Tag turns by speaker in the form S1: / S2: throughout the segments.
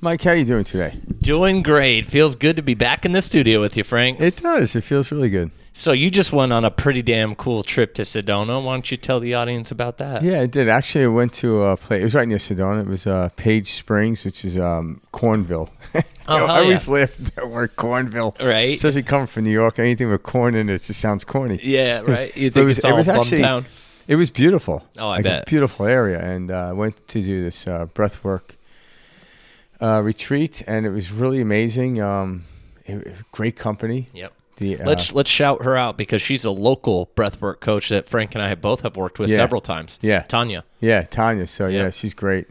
S1: Mike, how you doing today?
S2: Doing great. Feels good to be back in the studio with you, Frank.
S1: It does. It feels really good.
S2: So you just went on a pretty damn cool trip to Sedona. Why don't you tell the audience about that?
S1: Yeah, I did. Actually, I went to a place. It was right near Sedona. It was Page Springs, which is Cornville. I always laugh at that word Cornville.
S2: Right.
S1: Especially coming from New York. Anything with corn in it just sounds corny.
S2: Yeah, right. You think it was actually town?
S1: It was beautiful.
S2: Oh, I bet.
S1: A beautiful area. And I went to do this breathwork retreat, and it was really amazing. Great company.
S2: Yep. Let's shout her out because she's a local breathwork coach that Frank and I both have worked with several times.
S1: Yeah.
S2: Tanya.
S1: Yeah, Tanya. So, yeah, she's great.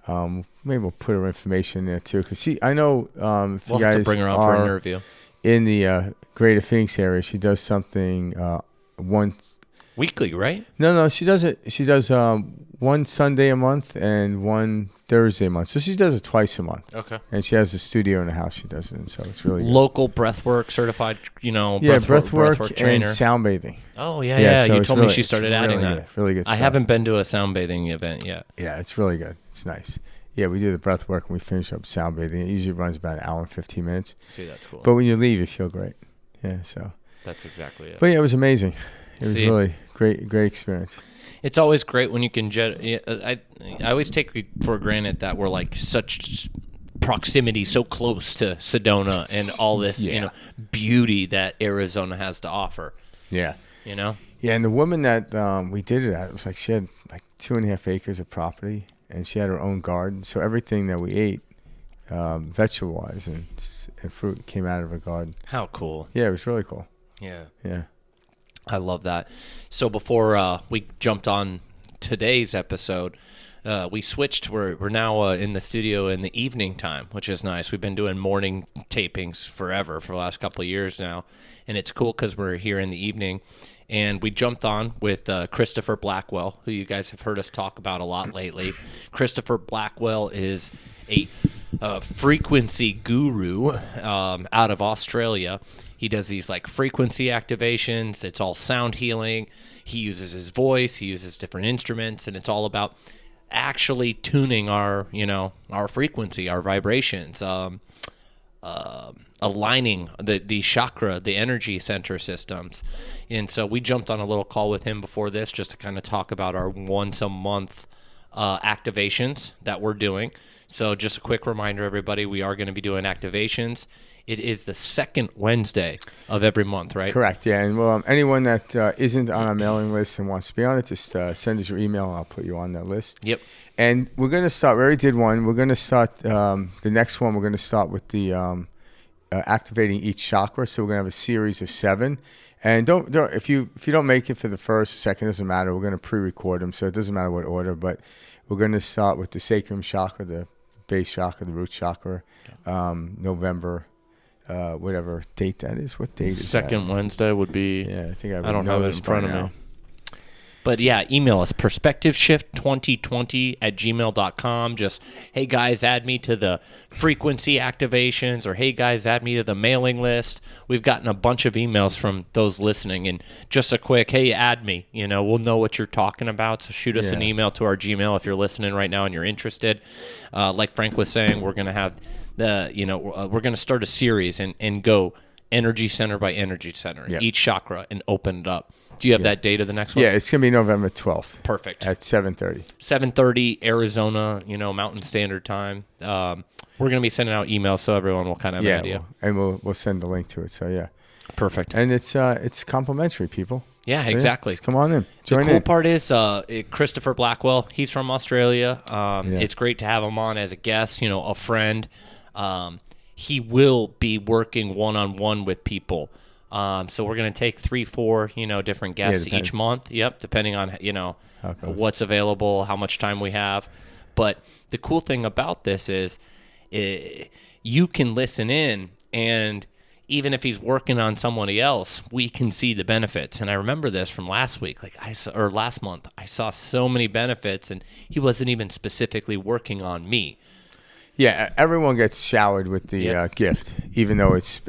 S1: Maybe we'll put her information in there, too. Because I know if
S2: we'll
S1: you guys
S2: have to bring her on for an interview.
S1: In the Greater Phoenix area, she does something once.
S2: Weekly, right?
S1: No, she does it. She does one Sunday a month and one Thursday a month. So she does it twice a month.
S2: Okay.
S1: And she has a studio in the house she does it in, so it's really good.
S2: Local breathwork certified,
S1: breathwork
S2: trainer.
S1: And sound bathing.
S2: Oh, yeah.
S1: So
S2: you told me she started adding
S1: really
S2: that.
S1: Good, really good
S2: I
S1: stuff.
S2: haven't been to a sound bathing event yet.
S1: Yeah, it's really good. It's nice. Yeah, we do the breath work and we finish up sound bathing. It usually runs about an hour and 15 minutes.
S2: See, that's cool.
S1: But when you leave, you feel great. Yeah, so.
S2: That's exactly it.
S1: But yeah, it was amazing. It was really great experience.
S2: It's always great when you can I always take for granted that we're like such proximity, so close to Sedona and all this beauty that Arizona has to offer.
S1: Yeah.
S2: Yeah,
S1: and the woman that we did it at, it was like she had like 2.5 acres of property, and she had her own garden. So everything that we ate, vegetable-wise and fruit, came out of her garden.
S2: How cool.
S1: Yeah, it was really cool.
S2: Yeah.
S1: Yeah.
S2: I love that. So before we jumped on today's episode, we switched. We're now in the studio in the evening time, which is nice. We've been doing morning tapings for the last couple of years now, and it's cool because we're here in the evening. And we jumped on with Christopher Blackwell, who you guys have heard us talk about a lot lately. Christopher Blackwell is a frequency guru out of Australia. He does these like frequency activations. It's all sound healing. He uses his voice. He uses different instruments, and it's all about actually tuning our frequency, our vibrations, aligning the chakra, the energy center systems. And so we jumped on a little call with him before this just to kind of talk about our once a month activations that we're doing. So just a quick reminder, everybody, we are going to be doing activations. It is the second Wednesday of every month, right?
S1: Correct, yeah. And anyone that isn't on our mailing list and wants to be on it, just send us your email and I'll put you on that list.
S2: Yep.
S1: And we're going to start, we already did one. We're going to start, the next one, we're going to start with the activating each chakra. So we're going to have a series of 7. And don't if you don't make it for the first or second, it doesn't matter. We're going to pre-record them, so it doesn't matter what order. But we're going to start with the sacrum chakra, the base chakra, the root chakra, November. Whatever date that is. What date is that?
S2: Second Wednesday would be.
S1: Yeah, I think
S2: I don't have it in front of me. But yeah, email us, perspectiveshift2020@gmail.com. Just, hey guys, add me to the frequency activations, or hey guys, add me to the mailing list. We've gotten a bunch of emails from those listening, and just a quick, hey, add me. We'll know what you're talking about. So shoot us an email to our Gmail if you're listening right now and you're interested. Like Frank was saying, we're going to have we're going to start a series and go energy center by energy center, each chakra, and open it up. Do you have that date of the next one?
S1: Yeah, it's going to be November 12th.
S2: Perfect.
S1: At 7:30.
S2: 7:30 Arizona, Mountain Standard Time. We're going to be sending out emails so everyone will kind of have an idea.
S1: And we'll send the link to it. So yeah.
S2: Perfect.
S1: And it's complimentary, people.
S2: Yeah,
S1: so,
S2: exactly.
S1: Come on in. Join
S2: the cool part is Christopher Blackwell. He's from Australia.
S1: Yeah.
S2: It's great to have him on as a guest, a friend. He will be working one-on-one with people. So we're going to take 3-4, different guests each month. Yep, depending on, what's available, how much time we have. But the cool thing about this is you can listen in, and even if he's working on somebody else, we can see the benefits. And I remember this from last week, last month. I saw so many benefits, and he wasn't even specifically working on me.
S1: Yeah, everyone gets showered with the
S2: Yep.
S1: gift, even though it's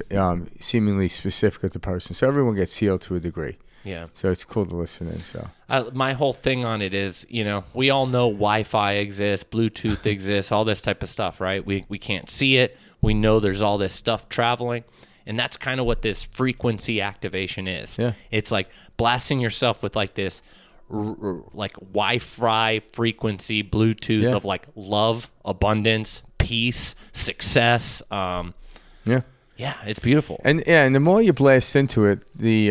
S1: seemingly specific with the person. So everyone gets healed to a degree.
S2: Yeah.
S1: So it's cool to listen in. So
S2: My whole thing on it is, we all know Wi-Fi exists, Bluetooth exists, all this type of stuff, right? We can't see it. We know there's all this stuff traveling. And that's kind of what this frequency activation is.
S1: Yeah.
S2: It's like blasting yourself with like this like Wi-Fi frequency, Bluetooth of like love, abundance, peace, success.
S1: yeah,
S2: Yeah, it's beautiful.
S1: and the more you blast into it, the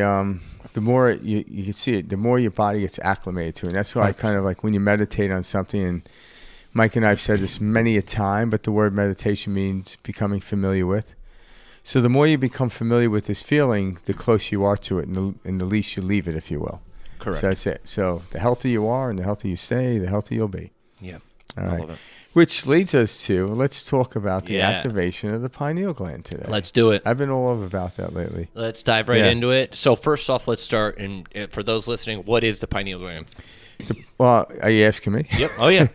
S1: more you can see it, the more your body gets acclimated to it. And that's why I kind of like when you meditate on something, and Mike and I have said this many a time, but the word meditation means becoming familiar with. So the more you become familiar with this feeling, the closer you are to it, and the least you leave it, if you will.
S2: Correct.
S1: So that's it. So the healthier you are and the healthier you stay, the healthier you'll be.
S2: Yeah.
S1: All
S2: I
S1: right.
S2: love it.
S1: Which leads us to, let's talk about the
S2: Yeah.
S1: activation of the pineal gland today.
S2: Let's do it.
S1: I've been all over about that lately.
S2: Let's dive right
S1: Yeah.
S2: into it. So first off, let's start. And for those listening, what is the pineal gland?
S1: Well, are you asking me?
S2: Yep. Oh, yeah.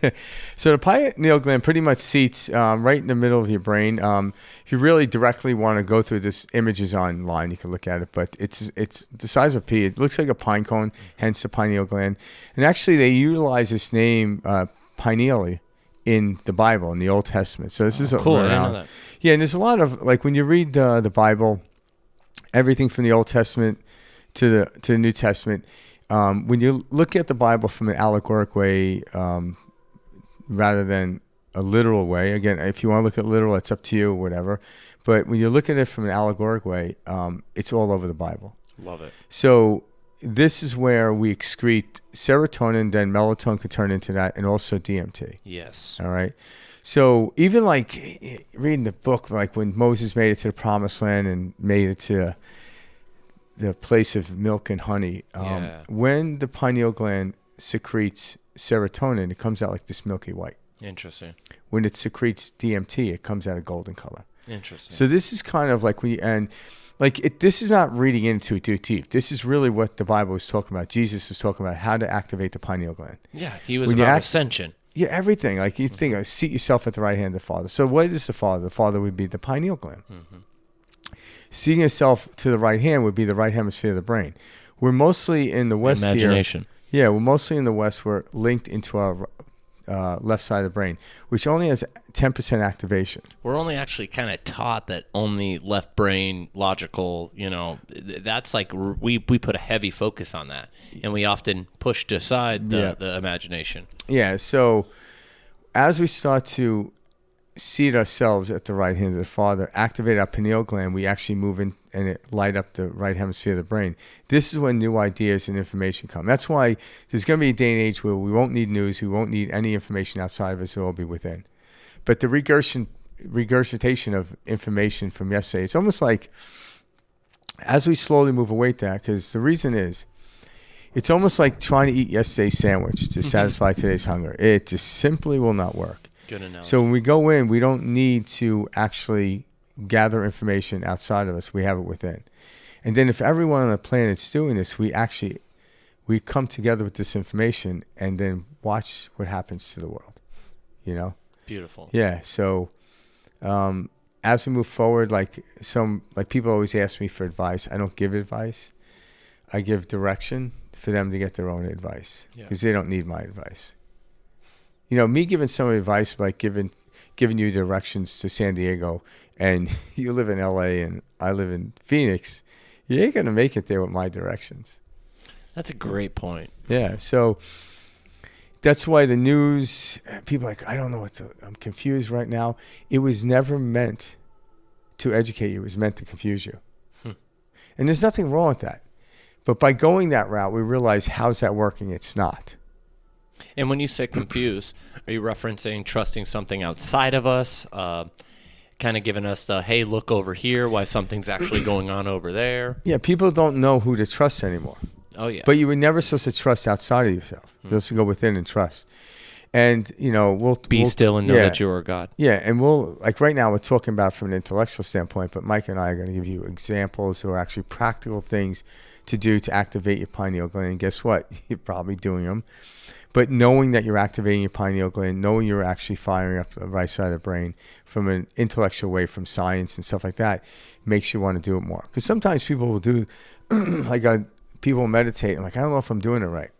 S1: So the pineal gland pretty much seats right in the middle of your brain. If you really directly want to go through this, images online, you can look at it. But it's the size of a pea. It looks like a pine cone, hence the pineal gland. And actually, they utilize this name pineally in the Bible, in the Old Testament. So this is
S2: cool. I didn't
S1: around.
S2: know that.
S1: Yeah, and there's a lot of, like when you read the Bible, everything from the Old Testament to the New Testament, when you look at the Bible from an allegoric way rather than a literal way, again, if you want to look at literal, it's up to you, whatever. But when you look at it from an allegoric way, it's all over the Bible.
S2: Love it.
S1: So this is where we excrete serotonin, then melatonin can turn into that, and also DMT.
S2: Yes.
S1: All right. So even like reading the book, like when Moses made it to the promised land and made it to the place of milk and honey, when the pineal gland secretes serotonin, it comes out like this milky white.
S2: Interesting.
S1: When it secretes DMT, it comes out a golden color.
S2: Interesting.
S1: So this is kind of like this is not reading into it too deep. This is really what the Bible was talking about. Jesus was talking about how to activate the pineal gland.
S2: Yeah, he was
S1: When you
S2: about ascension.
S1: Yeah, everything. Like you think, seat yourself at the right hand of the Father. So what is the Father? The Father would be the pineal gland.
S2: Mm-hmm.
S1: Seeing yourself to the right hand would be the right hemisphere of the brain. We're mostly in the West
S2: Imagination.
S1: here. Yeah, we're mostly in the West. We're linked into our left side of the brain, which only has 10% activation.
S2: We're only actually kind of taught that only left brain logical, that's like we put a heavy focus on that, and we often pushed aside the imagination.
S1: Yeah, so as we start to seat ourselves at the right hand of the Father, activate our pineal gland, we actually move in and it light up the right hemisphere of the brain. This is when new ideas and information come. That's why there's going to be a day and age where we won't need news, we won't need any information outside of us, it will be within. But the regurgitation of information from yesterday, it's almost like as we slowly move away from that, because the reason is, it's almost like trying to eat yesterday's sandwich to satisfy today's hunger. It just simply will not work.
S2: Good analogy.
S1: So when we go in, we don't need to actually gather information outside of us. We have it within. And then if everyone on the planet's doing this, we come together with this information and then watch what happens to the world,
S2: Beautiful.
S1: Yeah. So as we move forward, like people always ask me for advice. I don't give advice. I give direction for them to get their own advice because they don't need my advice. Me giving somebody advice, like giving you directions to San Diego, and you live in LA and I live in Phoenix, you ain't gonna make it there with my directions.
S2: That's a great point.
S1: Yeah, so that's why the news, people are like, I don't know I'm confused right now. It was never meant to educate you. It was meant to confuse you. And there's nothing wrong with that. But by going that route, we realize, how's that working? It's not.
S2: And when you say confused, are you referencing trusting something outside of us, kind of giving us the, hey, look over here, why something's actually going on over there?
S1: Yeah, people don't know who to trust anymore.
S2: Oh, yeah.
S1: But you were never supposed to trust outside of yourself. You're supposed to go within and trust. And, we'll
S2: Be still and know that you are God.
S1: Yeah, and like right now we're talking about from an intellectual standpoint, but Mike and I are going to give you examples or actually practical things to do to activate your pineal gland. And guess what? You're probably doing them. But knowing that you're activating your pineal gland, knowing you're actually firing up the right side of the brain from an intellectual way, from science and stuff like that, makes you want to do it more. Because sometimes people will do, people meditate, and like, I don't know if I'm doing it right.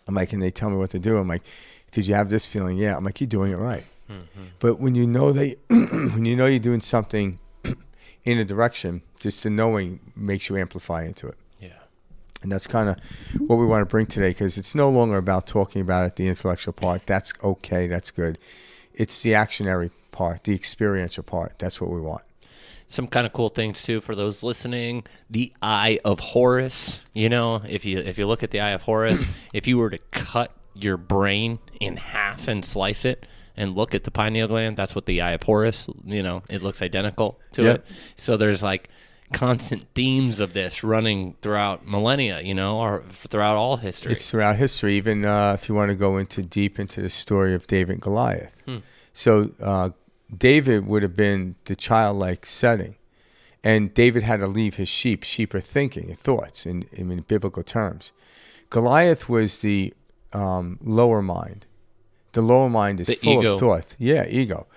S1: I'm like, and they tell me what to do. I'm like, did you have this feeling? Yeah. I'm like, you're doing it right. Mm-hmm. But when you know that, when you know you're doing something in a direction, just the knowing makes you amplify into it.
S2: Yeah.
S1: And that's kind of what we want to bring today, because it's no longer about talking about it, the intellectual part. That's okay. That's good. It's the actionary part, the experiential part. That's what we want.
S2: Some kind of cool things too for those listening. The Eye of Horus. If you look at the Eye of Horus, if you were to cut your brain in half and slice it and look at the pineal gland, that's what the Eye of Horus. It looks identical to it. So there's like constant themes of this running throughout millennia. Or throughout all history. It's
S1: throughout history. Even if you want to go deep into the story of David and Goliath. So David would have been the childlike setting, and David had to leave his sheep. Sheep are thinking and thoughts in biblical terms. Goliath was the lower mind. The lower mind is the full ego. Of thought. Yeah, ego.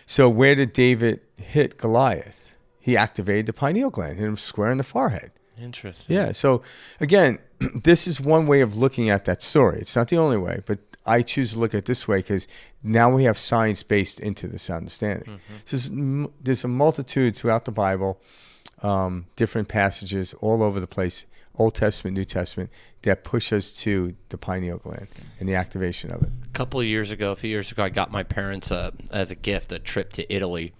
S1: So where did David hit Goliath? He activated the pineal gland, hit him square in the forehead.
S2: Interesting.
S1: Yeah. So again, this is one way of looking at that story. It's not the only way, but I choose to look at it this way because now we have science based into this understanding. Mm-hmm. So there's a multitude throughout the Bible, different passages all over the place, Old Testament, New Testament, that push us to the pineal gland and the activation of it.
S2: A few years ago, I got my parents, as a gift, a trip to Italy.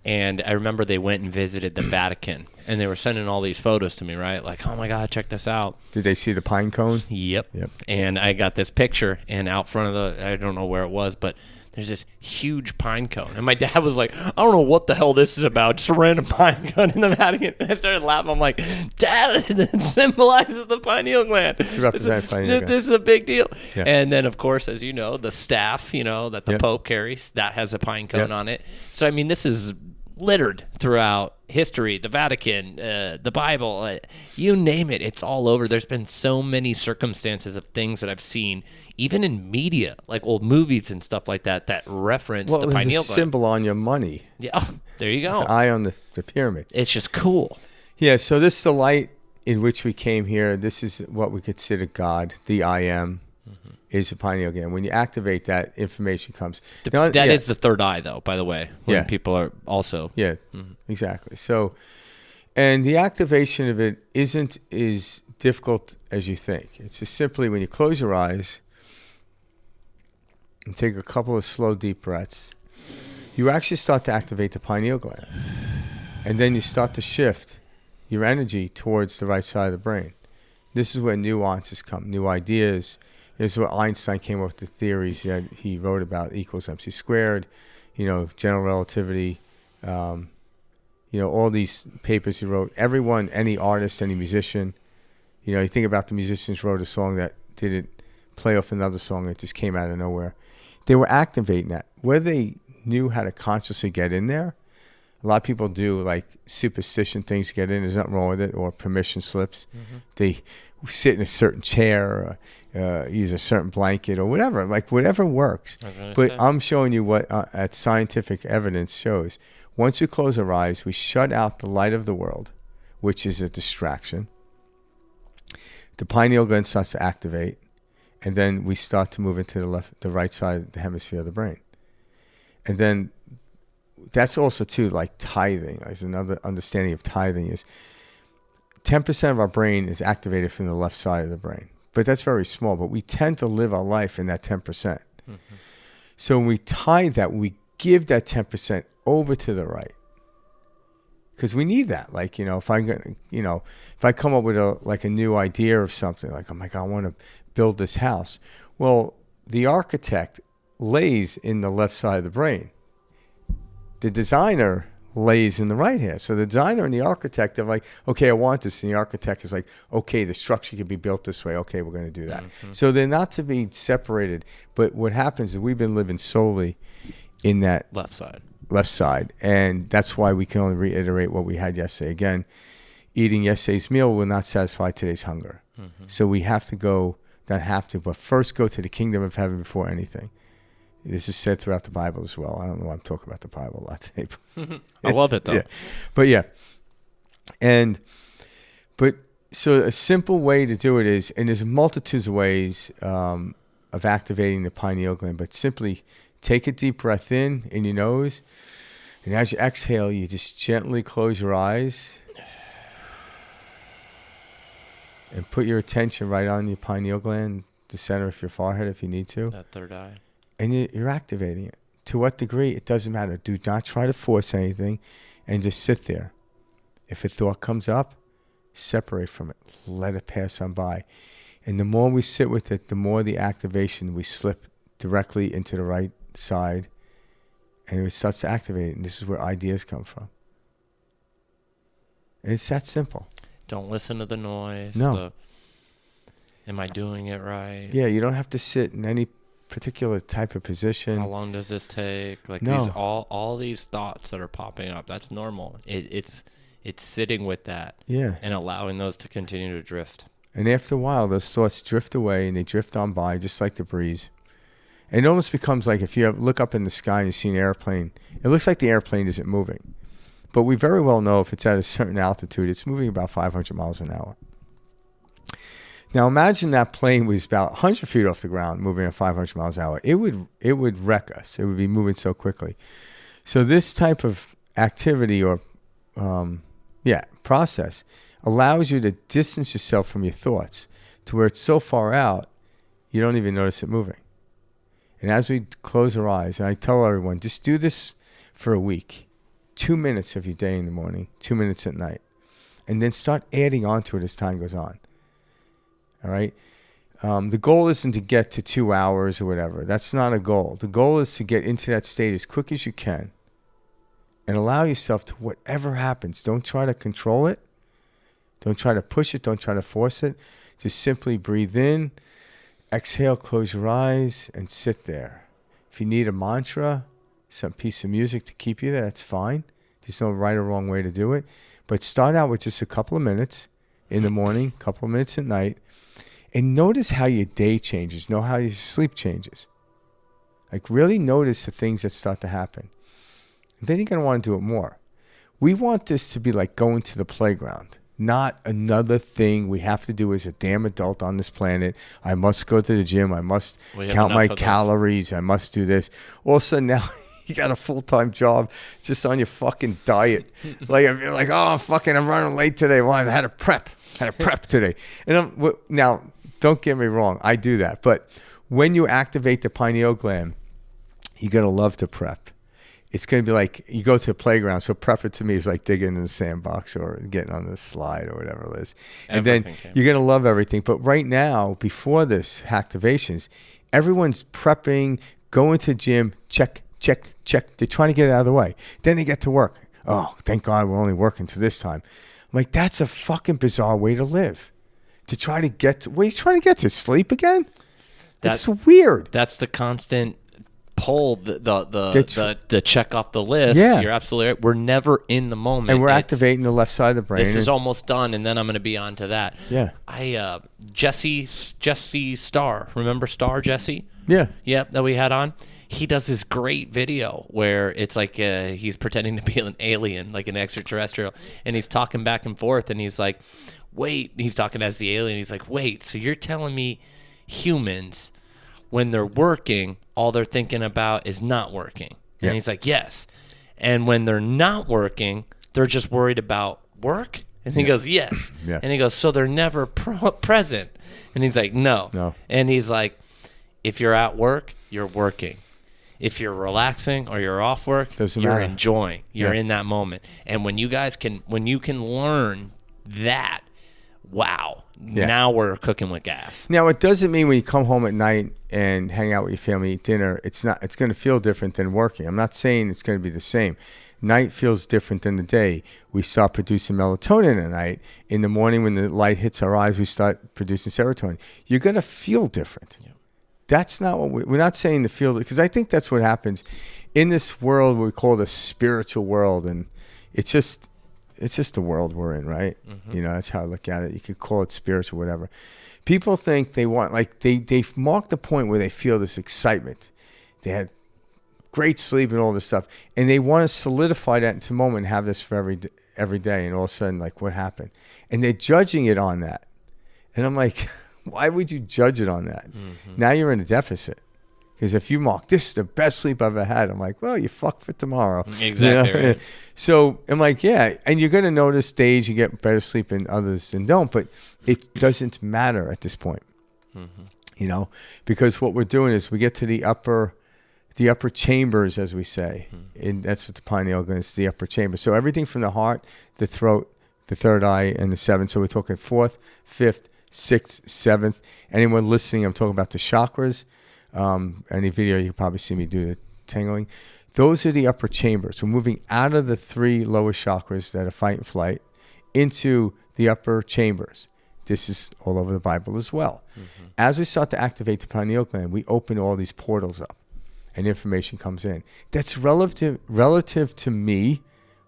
S2: And I remember they went and visited the Vatican, and they were sending all these photos to me, right? Like, oh my God, check this out.
S1: Did they see the pine cone?
S2: Yep. And I got this picture, and out front of I don't know where it was, but there's this huge pine cone. And my dad was like, I don't know what the hell this is about, just a random pine cone in the Vatican. And I started laughing. I'm like, Dad, it symbolizes the pineal gland.
S1: It's represent pineal gland.
S2: This is a big deal. Yeah. And then, of course, as you know, the staff, that the Pope carries, that has a pine cone on it. So, I mean, this is littered throughout history, the Vatican, the Bible, you name it, it's all over. There's been so many circumstances of things that I've seen, even in media, like old movies and stuff like that, that reference the pineal gland.
S1: There's a symbol on your money.
S2: Yeah, there you go.
S1: It's an eye on the pyramid.
S2: It's just cool.
S1: Yeah, so this is the light in which we came here. This is what we consider God, the I am. Is the pineal gland. When you activate that, information comes.
S2: That is the third eye, though, by the way, when people are also...
S1: Yeah, exactly. So, and the activation of it isn't as difficult as you think. It's just simply when you close your eyes and take a couple of slow, deep breaths, you actually start to activate the pineal gland. And then you start to shift your energy towards the right side of the brain. This is where nuances come, new ideas. This is where Einstein came up with the theories that he wrote about, equals MC squared, general relativity, all these papers he wrote. Everyone, any artist, any musician, you think about the musicians wrote a song that didn't play off another song that just came out of nowhere. They were activating that. Whether they knew how to consciously get in there, a lot of people do like superstition things to get in. There's nothing wrong with it, or permission slips. Mm-hmm. They sit in a certain chair, or use a certain blanket, or whatever. Like whatever works. But I'm showing you what scientific evidence shows. Once we close our eyes, we shut out the light of the world, which is a distraction. The pineal gland starts to activate, and then we start to move into the right side of the hemisphere of the brain, and then. That's also too like tithing. There's another understanding of tithing is 10% of our brain is activated from the left side of the brain, but that's very small. But we tend to live our life in that 10%. Mm-hmm. So when we tithe that, we give that 10% over to the right, because we need that. Like if I come up with a new idea of something, like I'm like I want to build this house. Well, the architect lays in the left side of the brain. The designer lays in the right hand. So the designer and the architect are like, okay, I want this. And the architect is like, okay, the structure can be built this way. Okay, we're going to do that. Mm-hmm. So they're not to be separated. But what happens is we've been living solely in that
S2: left side. And that's why we can only reiterate what we had yesterday. Again, eating yesterday's meal will not satisfy today's hunger. Mm-hmm. So we have to go, not have to, but first go to the kingdom of heaven before anything. This is said throughout the Bible as well. I don't know why I'm talking about the Bible a lot today. I love it, though.
S1: Yeah. But yeah. But so a simple way to do it is, and there's multitudes of ways of activating the pineal gland, but simply take a deep breath in your nose. And as you exhale, you just gently close your eyes and put your attention right on your pineal gland, the center of your forehead if you need to.
S2: That third eye.
S1: And you're activating it. To what degree, it doesn't matter. Do not try to force anything and just sit there. If a thought comes up, separate from it. Let it pass on by. And the more we sit with it, the more the activation, we slip directly into the right side and it starts to activate it. And this is where ideas come from. And it's that simple.
S2: Don't listen to the noise.
S1: No.
S2: Am I doing it right?
S1: Yeah, you don't have to sit in any particular type of position.
S2: How long does this take? Like
S1: no.
S2: these all these thoughts that are popping up. That's normal. It's sitting with that.
S1: Yeah.
S2: And allowing those to continue to drift.
S1: And after a while, those thoughts drift away and they drift on by just like the breeze. And it almost becomes like if you look up in the sky and you see an airplane, it looks like the airplane isn't moving. But we very well know if it's at a certain altitude, it's moving about 500 miles an hour. Now imagine that plane was about 100 feet off the ground, moving at 500 miles an hour. It would wreck us. It would be moving so quickly. So this type of activity or process allows you to distance yourself from your thoughts to where it's so far out, you don't even notice it moving. And as we close our eyes, and I tell everyone, just do this for a week. 2 minutes of your day in the morning, 2 minutes at night. And then start adding on to it as time goes on. All right? The goal isn't to get to 2 hours or whatever. That's not a goal. The goal is to get into that state as quick as you can and allow yourself to whatever happens. Don't try to control it. Don't try to push it. Don't try to force it. Just simply breathe in, exhale, close your eyes, and sit there. If you need a mantra, some piece of music to keep you there, that's fine. There's no right or wrong way to do it. But start out with just a couple of minutes in the morning, a couple of minutes at night, and notice how your day changes. Know how your sleep changes. Like really notice the things that start to happen. And then you're going to want to do it more. We want this to be like going to the playground. Not another thing we have to do as a damn adult on this planet. I must go to the gym. I must count my calories. I must do this. All of a sudden now you got a full-time job just on your fucking diet. Like you're like, oh, I'm running late today. Well, I had a prep today. And now, don't get me wrong. I do that. But when you activate the pineal gland, you're going to love to prep. It's going to be like you go to a playground. So prep it to me is like digging in the sandbox or getting on the slide or whatever it is. And then you're going to love everything. But right now, before this activations, everyone's prepping, going to the gym, check. They're trying to get it out of the way. Then they get to work. Oh, thank God we're only working to this time. I'm like, that's a fucking bizarre way to live. To try to get to, where are you trying to get to? Sleep again? That's weird.
S2: That's the constant pull, the check off the list.
S1: Yeah.
S2: You're absolutely right. We're never in the moment.
S1: And we're activating the left side of the brain.
S2: This is almost done, and then I'm going to be on to that.
S1: Yeah.
S2: Jesse Starr. Remember Starr, Jesse?
S1: Yeah.
S2: Yeah, that we had on. He does this great video where it's like he's pretending to be an alien, like an extraterrestrial, and he's talking back and forth, and he's like, wait, he's talking as the alien. He's like, wait, so you're telling me humans, when they're working, all they're thinking about is not working? And he's like, yes. And when they're not working, they're just worried about work? And he goes, yes.
S1: Yeah.
S2: And he goes, so they're never present? And he's like, no. And he's like, if you're at work, you're working. If you're relaxing or you're off work, you're matter. Enjoying. You're in that moment. And when you can learn that, wow, Now we're cooking with gas.
S1: Now, it doesn't mean when you come home at night and hang out with your family, eat dinner, it's going to feel different than working. I'm not saying it's going to be the same. Night feels different than the day. We start producing melatonin at night. In the morning, when the light hits our eyes, we start producing serotonin. You're going to feel different. Yeah. That's not what we're not saying to feel, because I think that's what happens in this world we call the spiritual world, and it's just the world we're in, right? Mm-hmm. That's how I look at it. You could call it spiritual, whatever. People think they want, like, they've marked the point where they feel this excitement. They had great sleep and all this stuff, and they want to solidify that into the moment and have this for every day, and all of a sudden, like, what happened? And they're judging it on that. And I'm like, why would you judge it on that? Mm-hmm. Now you're in a deficit. Because if you mark, this is the best sleep I've ever had, I'm like, well, you fuck for tomorrow.
S2: Exactly. Right.
S1: So I'm like, yeah. And you're going to notice days you get better sleep and others than don't, but it doesn't matter at this point. Mm-hmm. Because what we're doing is we get to the upper chambers, as we say. Mm-hmm. And that's what the pineal gland is, the upper chamber. So everything from the heart, the throat, the third eye, and the seventh. So we're talking fourth, fifth, sixth, seventh. Anyone listening, I'm talking about the chakras. Any video, you can probably see me do the tingling. Those are the upper chambers. We're moving out of the 3 lower chakras that are fight and flight into the upper chambers. This is all over the Bible as well. Mm-hmm. As we start to activate the pineal gland, we open all these portals up and information comes in. That's relative to me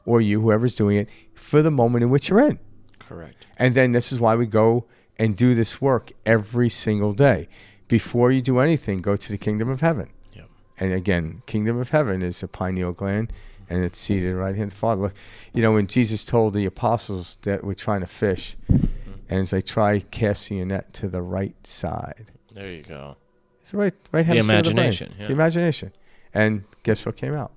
S1: or you, whoever's doing it, for the moment in which you're in.
S2: Correct.
S1: And then this is why we go and do this work every single day. Before you do anything, go to the kingdom of heaven. Yep. And again, kingdom of heaven is the pineal gland, and it's seated right hand of the Father. Look, when Jesus told the apostles that we're trying to fish, and it's like, try casting your net to the right side.
S2: There you go.
S1: It's the right hemisphere.
S2: The imagination.
S1: The imagination. And guess what came out?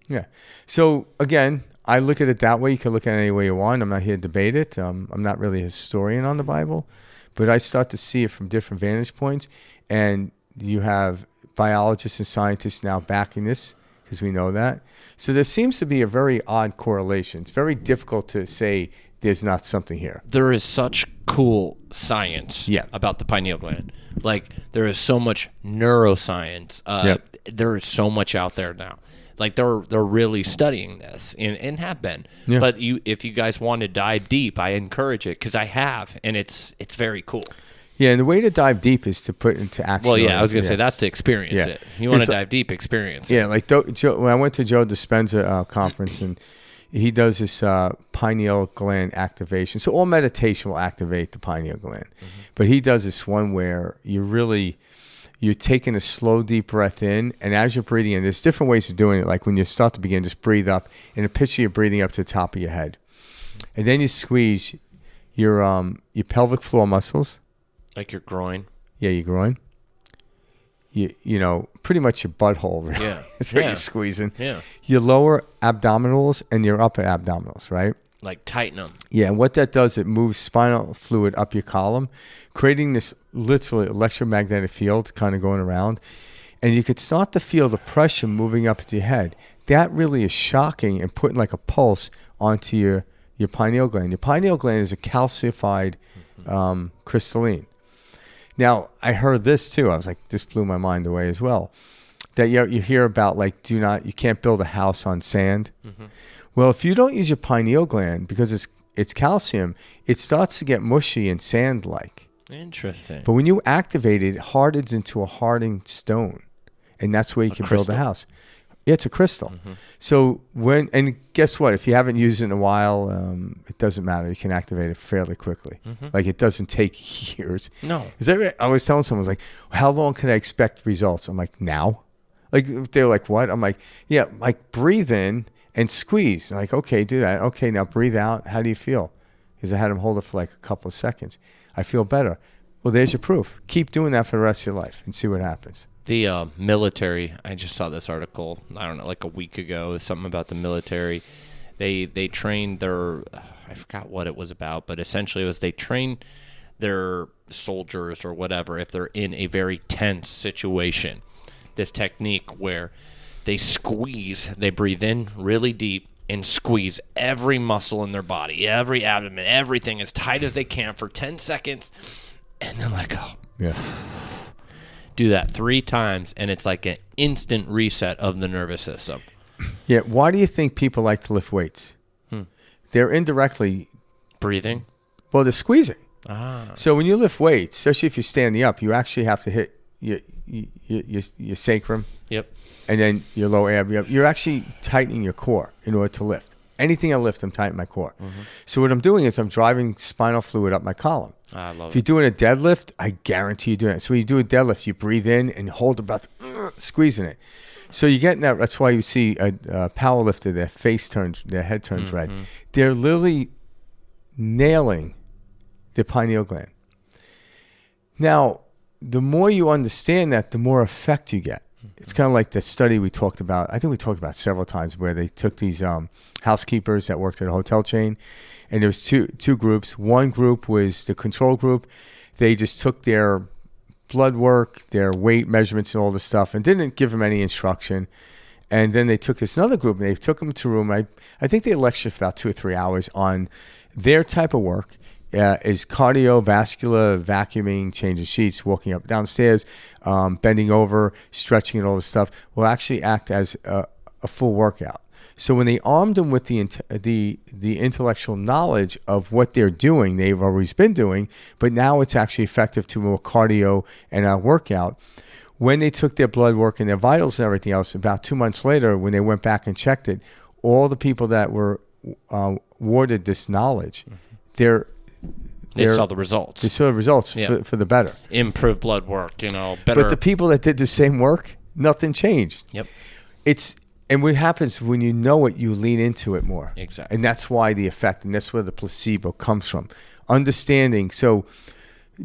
S1: Yeah. So again, I look at it that way. You can look at it any way you want. I'm not here to debate it. I'm not really a historian on the Bible. But I start to see it from different vantage points, and you have biologists and scientists now backing this, because we know that. So there seems to be a very odd correlation. It's very difficult to say there's not something here.
S2: There is such cool science about the pineal gland. Like, there is so much neuroscience. There is so much out there now. Like, they're really studying this and have been. Yeah. But if you guys want to dive deep, I encourage it, because I have, and it's very cool.
S1: Yeah, and the way to dive deep is to put into action.
S2: Well, yeah, I was going to say that's to experience it. You want to dive deep, experience it.
S1: Yeah, like when I went to Joe Dispenza conference, and he does this pineal gland activation. So all meditation will activate the pineal gland. Mm-hmm. But he does this one where you're taking a slow, deep breath in, and as you're breathing in, there's different ways of doing it. Like when you start to begin, just breathe up, and a picture you're breathing up to the top of your head. And then you squeeze your pelvic floor muscles.
S2: Like your groin.
S1: Yeah, your groin. Pretty much your butthole. Really.
S2: Yeah.
S1: That's where you're squeezing.
S2: Yeah.
S1: Your lower abdominals and your upper abdominals, right?
S2: Like tighten them.
S1: Yeah, and what that does, it moves spinal fluid up your column, creating this literally electromagnetic field kind of going around. And you could start to feel the pressure moving up to your head. That really is shocking and putting like a pulse onto your pineal gland. Your pineal gland is a calcified crystalline. Now, I heard this too. I was like, this blew my mind away as well. That you hear about, like, you can't build a house on sand. Mm-hmm. Well, if you don't use your pineal gland, because it's calcium, it starts to get mushy and sand-like.
S2: Interesting.
S1: But when you activate it, it hardens into a hardened stone, and that's where you can build a house. Yeah, it's a crystal. Mm-hmm. So and guess what? If you haven't used it in a while, it doesn't matter. You can activate it fairly quickly. Mm-hmm. Like, it doesn't take years.
S2: No.
S1: Is that right? I was telling someone, like, how long can I expect results? I'm like, now? Like, they're like, what? I'm like, yeah, like, breathe in and squeeze. They're like, okay, do that. Okay, now breathe out. How do you feel? Because I had them hold it for like a couple of seconds. I feel better. Well, there's your proof. Keep doing that for the rest of your life and see what happens.
S2: The military, I just saw this article, I don't know, like a week ago, something about the military. They trained I forgot what it was about, but essentially it was they train their soldiers or whatever if they're in a very tense situation. This technique where they breathe in really deep, and squeeze every muscle in their body, every abdomen, everything as tight as they can for 10 seconds, and then let go.
S1: Yeah.
S2: Do that 3 times, and it's like an instant reset of the nervous system.
S1: Yeah. Why do you think people like to lift weights? They're indirectly
S2: breathing.
S1: Well, they're squeezing.
S2: Ah.
S1: So when you lift weights, especially if you're standing up, you actually have to hit your sacrum.
S2: Yep.
S1: And then your lower ab. You're actually tightening your core in order to lift. Anything I lift, I'm tightening my core. So what I'm doing is I'm driving spinal fluid up my column.
S2: I love
S1: If you're doing a deadlift, I guarantee you're doing it. So when you do a deadlift, you breathe in and hold the breath, squeezing it. So you're getting that. That's why you see a power lifter, their head turns red. They're literally nailing the pineal gland. Now, the more you understand that, the more effect you get. It's kind of like the study we talked about. I think we talked about several times where they took these housekeepers that worked at a hotel chain, and there was two groups. One group was the control group. They just took their blood work, their weight measurements, and all this stuff, and didn't give them any instruction. And then they took this another group, and they took them to a room. I think they lectured for about 2 or 3 hours on their type of work. Is cardiovascular, vacuuming, changing sheets, walking up downstairs, bending over, stretching, and all this stuff will actually act as a full workout. So when they armed them with the intellectual knowledge of what they're doing, they've always been doing, but now it's actually effective to more cardio and a workout. When they took their blood work and their vitals and everything else, about 2 months later, when they went back and checked it, all the people that were awarded this knowledge,
S2: they saw the results.
S1: They saw the results for the better.
S2: Improved blood work, better.
S1: But the people that did the same work, nothing changed.
S2: Yep.
S1: And what happens when you know it, you lean into it more.
S2: Exactly.
S1: And that's why the effect, and that's where the placebo comes from. Understanding, so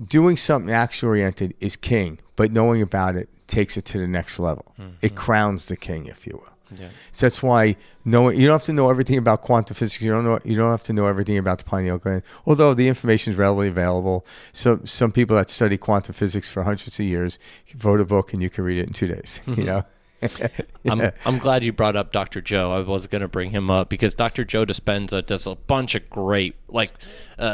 S1: doing something action-oriented is king, but knowing about it takes it to the next level. It crowns the king, if you will.
S2: Yeah.
S1: So that's why you don't have to know everything about quantum physics. You don't have to know everything about the pineal gland, although the information is readily available. So some people that study quantum physics for hundreds of years wrote a book, and you can read it in 2 days.
S2: I'm glad you brought up Dr. Joe. I was going to bring him up because Dr. Joe Dispenza does a bunch of great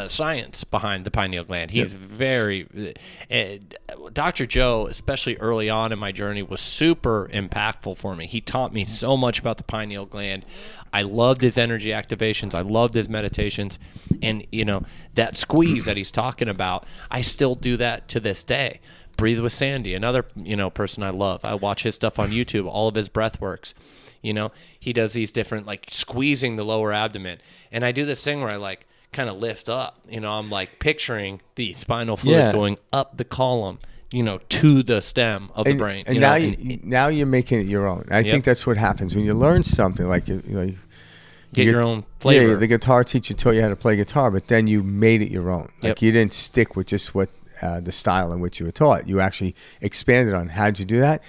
S2: science behind the pineal gland. He's very Dr. Joe, especially early on in my journey, was super impactful for me. He taught me so much about the pineal gland. I loved his energy activations. I loved his meditations. And, that squeeze that he's talking about, I still do that to this day. Breathe with Sandy, another person I love. I watch his stuff on YouTube, all of his breath works. He does these different squeezing the lower abdomen, and I do this thing where I kind of lift up. I'm picturing the spinal fluid going up the column, to the stem of the brain.
S1: And now you're making it your own. I think that's what happens when you learn something
S2: get your own flavor.
S1: Yeah, the guitar teacher taught you how to play guitar, but then you made it your own. You didn't stick with just what the style in which you were taught. You actually expanded on. How'd you do that?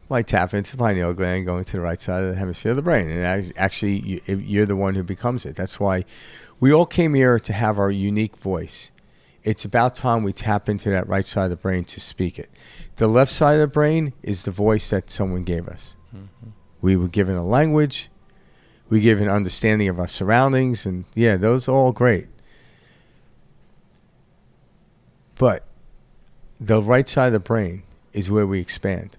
S1: Well, I tap into the pineal gland, going to the right side of the hemisphere of the brain, and actually you're the one who becomes it. That's why we all came here to have our unique voice. It's about time we tap into that right side of the brain to speak it. The left side of the brain is the voice that someone gave us. We were given a language. We give an understanding of our surroundings, and those are all great. But the right side of the brain is where we expand.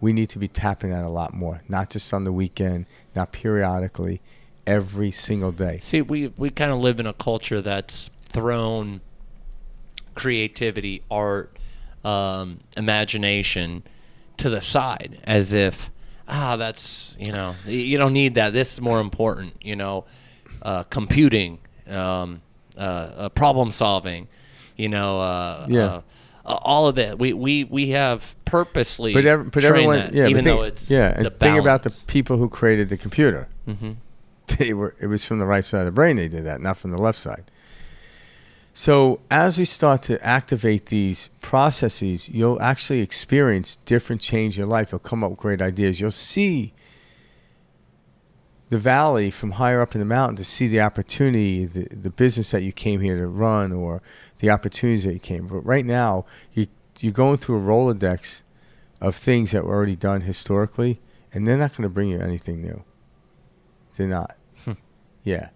S1: We need to be tapping that a lot more, not just on the weekend, not periodically, every single day.
S2: See, we kind of live in a culture that's thrown creativity, art, imagination to the side as if, that's, you don't need that. This is more important, computing, problem solving, all of that. We have purposely
S1: but everyone,
S2: that, even though it's
S1: and
S2: the
S1: think about
S2: balance.
S1: the people who created the computer. It was from the right side of the brain they did that, not from the left side. So as we start to activate these processes, you'll actually experience different change in your life. You'll come up with great ideas. You'll see the valley from higher up in the mountain to see the opportunity, the business that you came here to run, or the opportunities that you came. But right now, you're going through a Rolodex of things that were already done historically, and they're not going to bring you anything new. They're not. Yeah.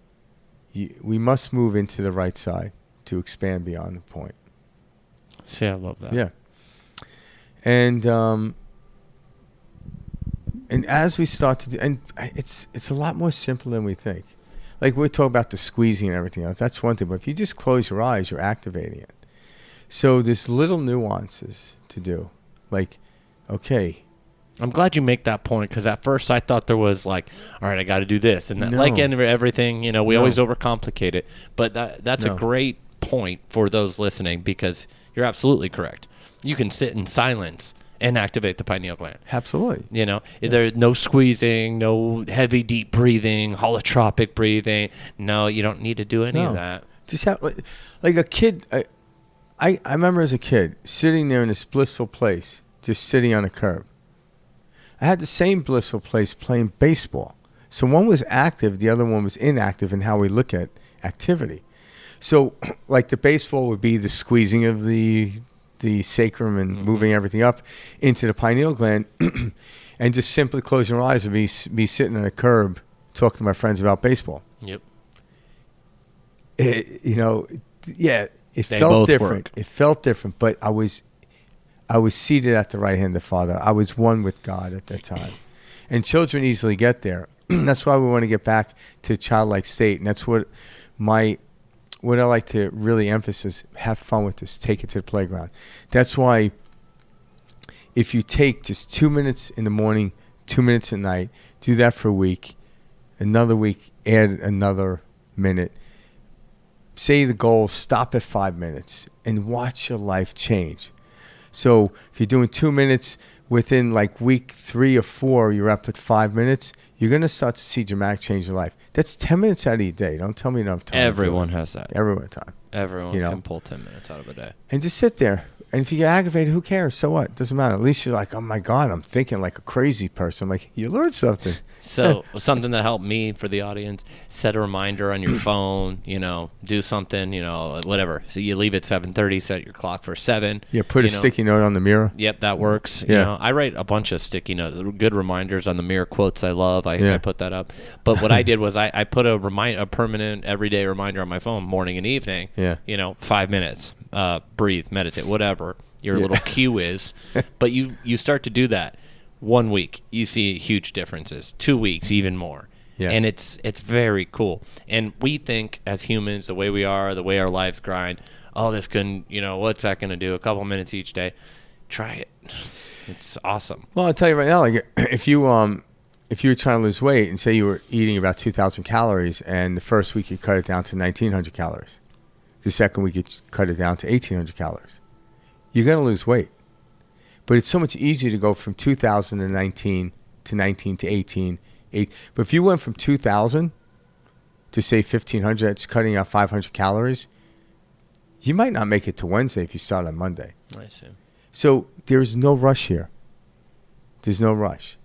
S1: We must move into the right side to expand beyond the point.
S2: See, I love that.
S1: Yeah. And as we start to do, and it's a lot more simple than we think. Like we talk about the squeezing and everything else. That's one thing. But if you just close your eyes, you're activating it. So there's little nuances to do. Like, okay.
S2: I'm glad you make that point, because at first I thought there was like, all right, I got to do this. And that, like everything, we always overcomplicate it. But that's a great point for those listening, because you're absolutely correct. You can sit in silence and activate the pineal gland.
S1: Absolutely.
S2: There's no squeezing, no heavy, deep breathing, holotropic breathing. No, you don't need to do any of that.
S1: Just have, like a kid. I remember as a kid sitting there in this blissful place, just sitting on a curb. I had the same blissful place playing baseball. So one was active, the other one was inactive in how we look at activity. So like the baseball would be the squeezing of the sacrum and moving everything up into the pineal gland, and just simply closing your eyes and be sitting on a curb talking to my friends about baseball.
S2: Yep.
S1: It felt different. It felt different, but I was seated at the right hand of the Father. I was one with God at that time. And children easily get there. That's why we want to get back to a childlike state. And that's what I like to really emphasize, have fun with this, take it to the playground. That's why if you take just 2 minutes in the morning, 2 minutes at night, do that for a week, another week, add another minute. Say the goal, stop at 5 minutes and watch your life change. So if you're doing 2 minutes, within like week 3 or 4, you're up at 5 minutes, you're going to start to see dramatic change in your life. That's 10 minutes out of your day. Don't tell me enough time.
S2: Everyone has that.
S1: Everyone time.
S2: Everyone can pull 10 minutes out of a day.
S1: And just sit there. And if you get aggravated, who cares? So what? Doesn't matter. At least you're like, oh my God, I'm thinking like a crazy person. I'm like, you learned something.
S2: So something that helped me for the audience, set a reminder on your phone, do something, whatever. So you leave at 7:30, set your clock for 7.
S1: Yeah, put a sticky note on the mirror.
S2: Yep, that works.
S1: Yeah.
S2: I write a bunch of sticky notes, good reminders on the mirror, quotes I love. I put that up. But what I did was I put a permanent everyday reminder on my phone, morning and evening.
S1: Yeah.
S2: 5 minutes, breathe, meditate, whatever your little cue is. But you start to do that. 1 week, you see huge differences. 2 weeks, even more. Yeah. And it's very cool. And we think as humans, the way we are, the way our lives grind, this couldn't, what's that going to do? A couple minutes each day. Try it. It's awesome.
S1: Well, I'll tell you right now, like if you were trying to lose weight and say you were eating about 2,000 calories, and the first week you cut it down to 1,900 calories, the second week you cut it down to 1,800 calories, you're going to lose weight. But it's so much easier to go from 2019 to 19 to 18. But if you went from 2,000 to say 1,500, that's cutting out 500 calories, you might not make it to Wednesday if you start on Monday.
S2: I see.
S1: So there's no rush here. There's no rush.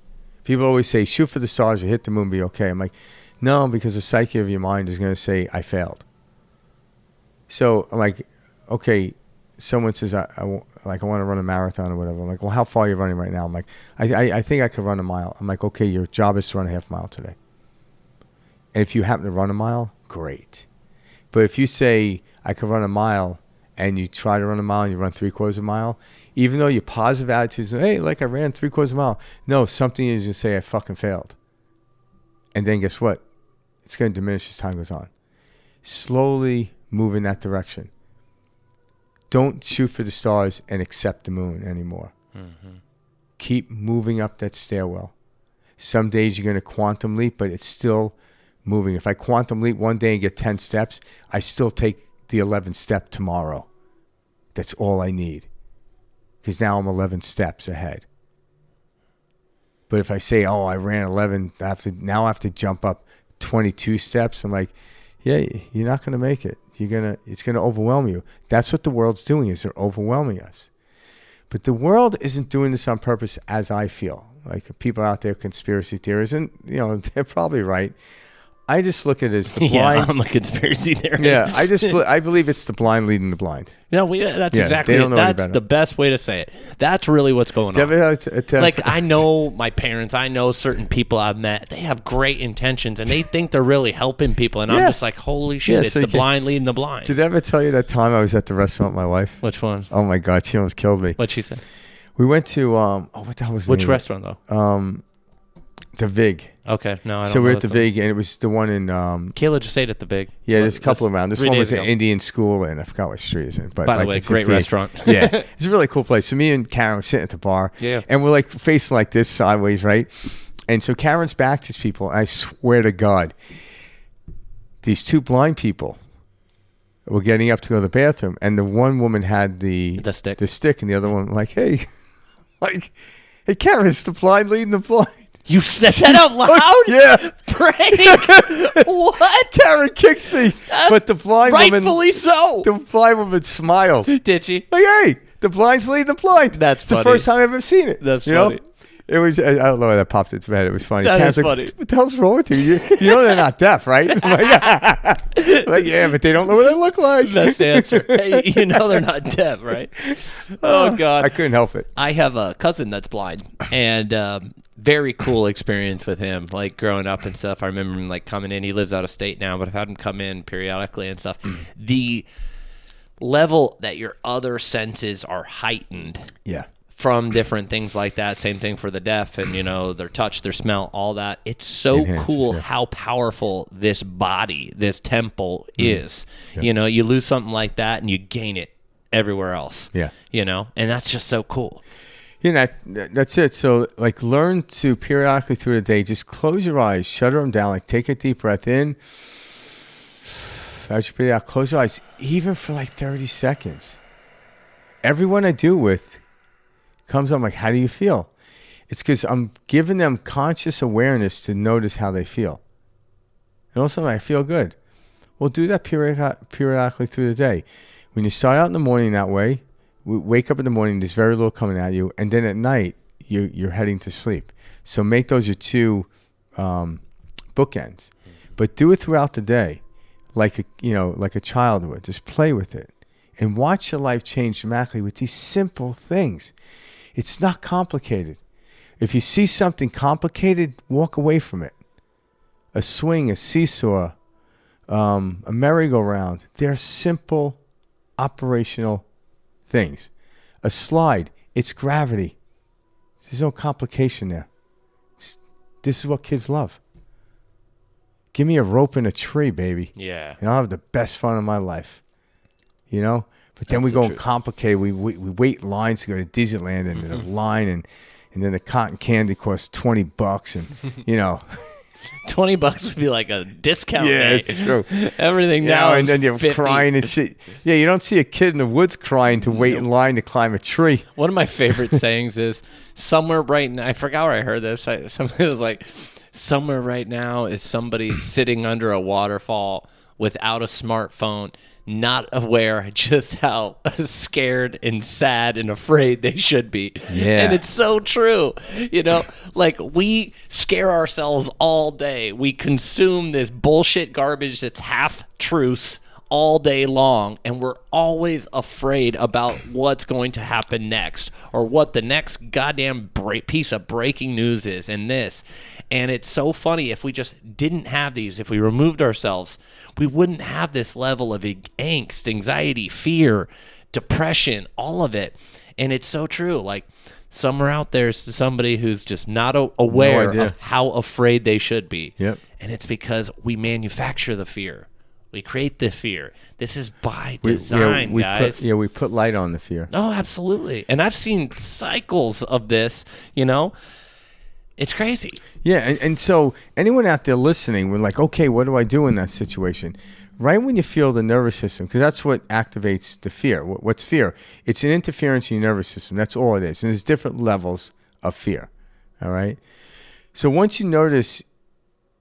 S1: People always say, shoot for the stars or hit the moon, be okay. I'm like, no, because the psyche of your mind is going to say, I failed. So I'm like, okay. Someone says, I want to run a marathon or whatever. I'm like, well, how far are you running right now? I'm like, I think I could run a mile. I'm like, okay, your job is to run a half mile today. And if you happen to run a mile, great. But if you say, I could run a mile, and you try to run a mile and you run 3/4 of a mile, even though your positive attitude is, hey, like I ran 3/4 of a mile. No, something is going to say, I fucking failed. And then guess what? It's going to diminish as time goes on. Slowly move in that direction. Don't shoot for the stars and accept the moon anymore. Mm-hmm. Keep moving up that stairwell. Some days you're going to quantum leap, but it's still moving. If I quantum leap one day and get 10 steps, I still take the 11th step tomorrow. That's all I need. Because now I'm 11 steps ahead. But if I say, I ran 11, now I have to jump up 22 steps, I'm like, yeah, you're not going to make it. It's going to overwhelm you. That's what the world's doing, is they're overwhelming us. But the world isn't doing this on purpose, as I feel. Like people out there, conspiracy theorists, and they're probably right. I just look at it as the
S2: Yeah,
S1: blind.
S2: I'm a conspiracy theorist.
S1: Yeah, I believe it's the blind leading the blind.
S2: No, that's
S1: Yeah,
S2: exactly
S1: they
S2: it.
S1: don't know any
S2: That's
S1: better.
S2: the best way to say it. That's really what's going
S1: Do you
S2: on.
S1: ever attempt-
S2: Like, I know my parents, I know certain people I've met, they have great intentions, and they think they're really helping people, and I'm
S1: Yeah.
S2: just like, holy shit,
S1: Yeah,
S2: it's
S1: so
S2: the
S1: you can-
S2: blind leading the blind.
S1: Did I ever tell you that time I was at the restaurant with my wife?
S2: Which one?
S1: Oh my God, she almost killed me.
S2: What'd she say?
S1: We went to what the hell was the
S2: Which
S1: name?
S2: restaurant, though?
S1: The Vig.
S2: Okay, no, I don't
S1: So
S2: know
S1: we're at
S2: this
S1: the
S2: one.
S1: Vig, and it was the one in
S2: Kayla just stayed at the Big.
S1: yeah. There's a couple
S2: That's
S1: around. This
S2: 3
S1: one
S2: days
S1: was an
S2: ago.
S1: Indian school, and I forgot what street it's in. But
S2: By the
S1: like,
S2: way,
S1: it's in
S2: great
S1: Phoenix.
S2: restaurant.
S1: Yeah, it's a really cool place. So me and Karen were sitting at the bar,
S2: Yeah.
S1: and we're like facing like this sideways, right? And so Karen's back to these people. And I swear to God, these two blind people were getting up to go to the bathroom, and the one woman had the stick, and the other one like, hey, hey, Karen, it's the blind leading the blind.
S2: You said that out loud?
S1: Yeah.
S2: Frank! What?
S1: Karen kicks me, but the blind woman,
S2: Rightfully so.
S1: the blind woman smiled.
S2: Did she?
S1: Like, hey, the blind's leading the blind.
S2: That's
S1: it's the
S2: funny.
S1: first time I've ever seen it.
S2: That's
S1: you
S2: funny.
S1: know? It was, I don't know why that popped into my head. It was funny.
S2: That
S1: Karen's
S2: is
S1: like,
S2: funny.
S1: what the hell's wrong with you? You know they're not deaf, right? I'm like, yeah, but they don't know what they look like.
S2: That's the answer. Hey, you know they're not deaf, right? Oh, God.
S1: I couldn't help it.
S2: I have a cousin that's blind, and very cool experience with him, like growing up and stuff. I remember him like coming in. He lives out of state now, but I've had him come in periodically and stuff. The level that your other senses are heightened
S1: Yeah.
S2: from different things like that. Same thing for the deaf, and you know, their touch, their smell, all that. It's so
S1: Enhances,
S2: cool
S1: yeah.
S2: how powerful this body, this temple is. Yeah. You know, you lose something like that and you gain it everywhere else.
S1: Yeah.
S2: You know, and that's just so cool.
S1: You know, that's it. So, like, learn to periodically through the day, just close your eyes, shutter them down, like, take a deep breath in. As you breathe out, close your eyes, even for like 30 seconds. Everyone I do with comes on like, how do you feel? It's because I'm giving them conscious awareness to notice how they feel. And also, I feel good. Well, do that periodically through the day. When you start out in the morning that way, wake up in the morning, there's very little coming at you, and then at night you're heading to sleep. So make those your two bookends, but do it throughout the day, like a child would. Just play with it and watch your life change dramatically with these simple things. It's not complicated. If you see something complicated, walk away from it. A swing, a seesaw, a merry-go-round. They're simple, operational things. A slide, it's gravity. There's no complication there. This is what kids love. Give me a rope and a tree, baby.
S2: Yeah.
S1: And I'll have the best fun of my life. You know? But then we go and complicate. We wait in lines to go to Disneyland, and there's a line, and then the cotton candy costs $20, and you know.
S2: $20 would be like a discount.
S1: Yeah,
S2: day.
S1: it's true.
S2: Everything now,
S1: and then you're
S2: 50.
S1: crying and shit. Yeah, you don't see a kid in the woods crying to wait in line to climb a tree.
S2: One of my favorite sayings is somewhere right now. I forgot where I heard this. Somebody was like, somewhere right now is somebody sitting under a waterfall without a smartphone, not aware just how scared and sad and afraid they should be.
S1: Yeah.
S2: And it's so true. You know, like we scare ourselves all day. We consume this bullshit garbage that's half truths all day long, and we're always afraid about what's going to happen next or what the next goddamn piece of breaking news is in this. And it's so funny, if we just didn't have these, if we removed ourselves, we wouldn't have this level of angst, anxiety, fear, depression, all of it. And it's so true. Like, somewhere out there's somebody who's just not aware of how afraid they should be.
S1: Yep.
S2: And it's because we manufacture the fear. We create the fear. This is by design, guys.
S1: We put light on the fear.
S2: Oh, absolutely. And I've seen cycles of this, you know. It's crazy.
S1: Yeah, and so anyone out there listening, we're like, okay, what do I do in that situation? Right when you feel the nervous system, because that's what activates the fear. What's fear? It's an interference in your nervous system. That's all it is. And there's different levels of fear, all right? So once you notice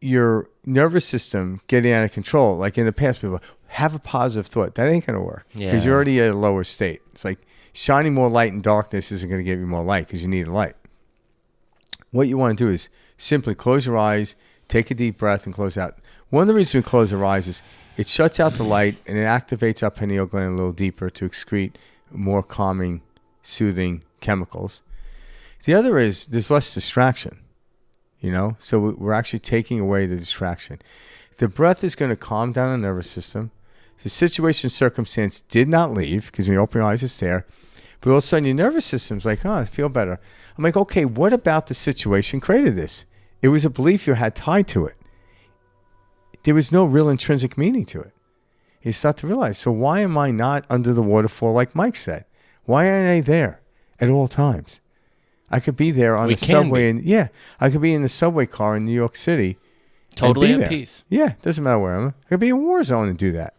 S1: your nervous system getting out of control, like in the past, people have a positive thought. That ain't going to work because you're already at a lower state. It's like shining more light in darkness isn't going to give you more light because you need a light. What you want to do is simply close your eyes, take a deep breath, and close out. One of the reasons we close our eyes is it shuts out the light and it activates our pineal gland a little deeper to excrete more calming, soothing chemicals. The other is there's less distraction, so we're actually taking away the distraction. The breath is going to calm down the nervous system. The situation, circumstance did not leave because when you open your eyes, it's there. But all of a sudden, your nervous system's like, I feel better. I'm like, okay, what about the situation created this? It was a belief you had tied to it. There was no real intrinsic meaning to it. You start to realize, so why am I not under the waterfall like Mike said? Why aren't I there at all times? I could be there on the subway. I could be in the subway car in New York City.
S2: Totally at peace.
S1: Yeah, doesn't matter where I am. I could be in a war zone and do that.